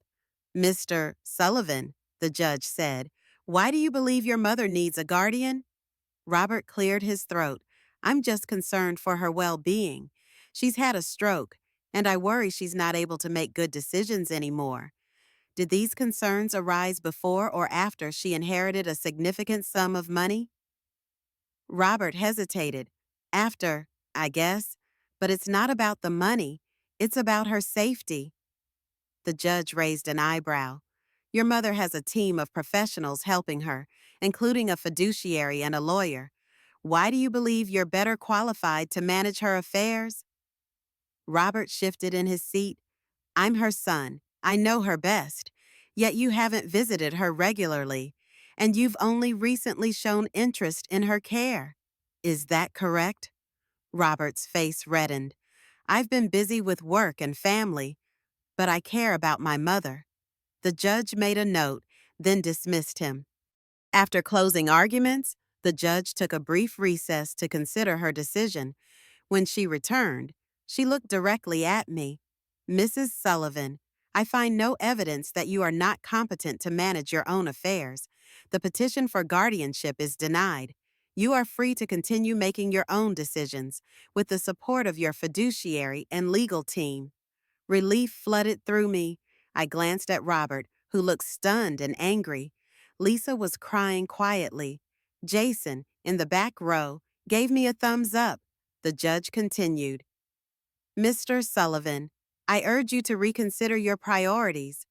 Mr. Sullivan, the judge said, why do you believe your mother needs a guardian? Robert cleared his throat. I'm just concerned for her well-being. She's had a stroke, and I worry she's not able to make good decisions anymore. Did these concerns arise before or after she inherited a significant sum of money? Robert hesitated. After, I guess. But it's not about the money. It's about her safety. The judge raised an eyebrow. Your mother has a team of professionals helping her, including a fiduciary and a lawyer. Why do you believe you're better qualified to manage her affairs? Robert shifted in his seat. I'm her son. I know her best. Yet you haven't visited her regularly, and you've only recently shown interest in her care. Is that correct? Robert's face reddened. I've been busy with work and family, but I care about my mother. The judge made a note, then dismissed him. After closing arguments, the judge took a brief recess to consider her decision. When she returned, she looked directly at me. Mrs. Sullivan, I find no evidence that you are not competent to manage your own affairs. The petition for guardianship is denied. You are free to continue making your own decisions with the support of your fiduciary and legal team. Relief flooded through me. I glanced at Robert, who looked stunned and angry. Lisa was crying quietly. Jason, in the back row, gave me a thumbs up. The judge continued. Mr. Sullivan, I urge you to reconsider your priorities.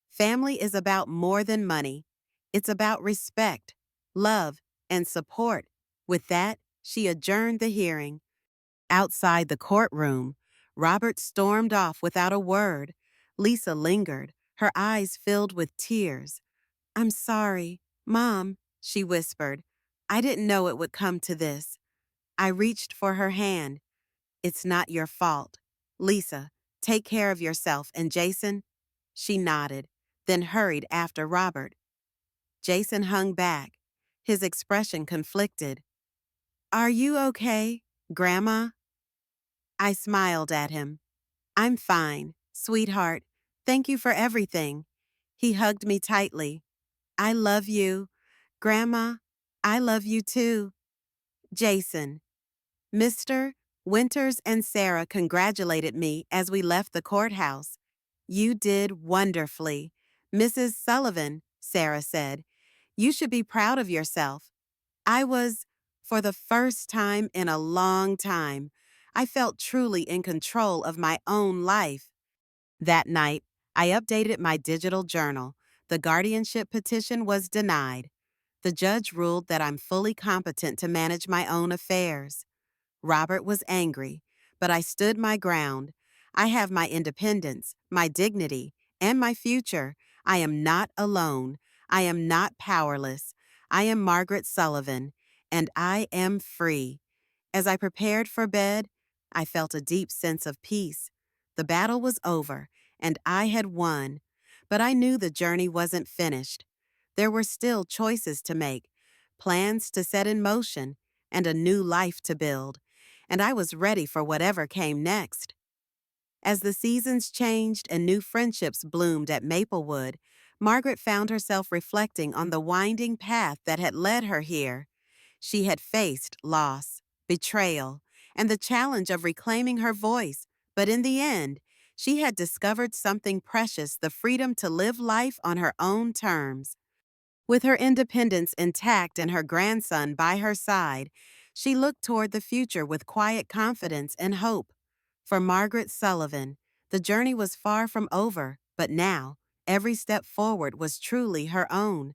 Family is about more than money. It's about respect, love, and support. With that, she adjourned the hearing. Outside the courtroom, Robert stormed off without a word. Lisa lingered, her eyes filled with tears. I'm sorry, Mom, she whispered. I didn't know it would come to this. I reached for her hand. It's not your fault. Lisa, take care of yourself, and Jason? She nodded, then hurried after Robert. Jason hung back, his expression conflicted. Are you okay, Grandma? I smiled at him. I'm fine, sweetheart. Thank you for everything. He hugged me tightly. I love you. Grandma, I love you too. Jason. Mr. Winters and Sarah congratulated me as we left the courthouse. You did wonderfully. Mrs. Sullivan, Sarah said. You should be proud of yourself. I was, for the first time in a long time, I felt truly in control of my own life. That night, I updated my digital journal. The guardianship petition was denied. The judge ruled that I'm fully competent to manage my own affairs. Robert was angry, but I stood my ground. I have my independence, my dignity, and my future. I am not alone. I am not powerless. I am Margaret Sullivan, and I am free. As I prepared for bed, I felt a deep sense of peace. The battle was over, and I had won. But I knew the journey wasn't finished. There were still choices to make, plans to set in motion, and a new life to build. And I was ready for whatever came next. As the seasons changed and new friendships bloomed at Maplewood, Margaret found herself reflecting on the winding path that had led her here. She had faced loss, betrayal, and the challenge of reclaiming her voice, but in the end, she had discovered something precious, the freedom to live life on her own terms. With her independence intact and her grandson by her side, she looked toward the future with quiet confidence and hope. For Margaret Sullivan, the journey was far from over, but now Every step forward was truly her own.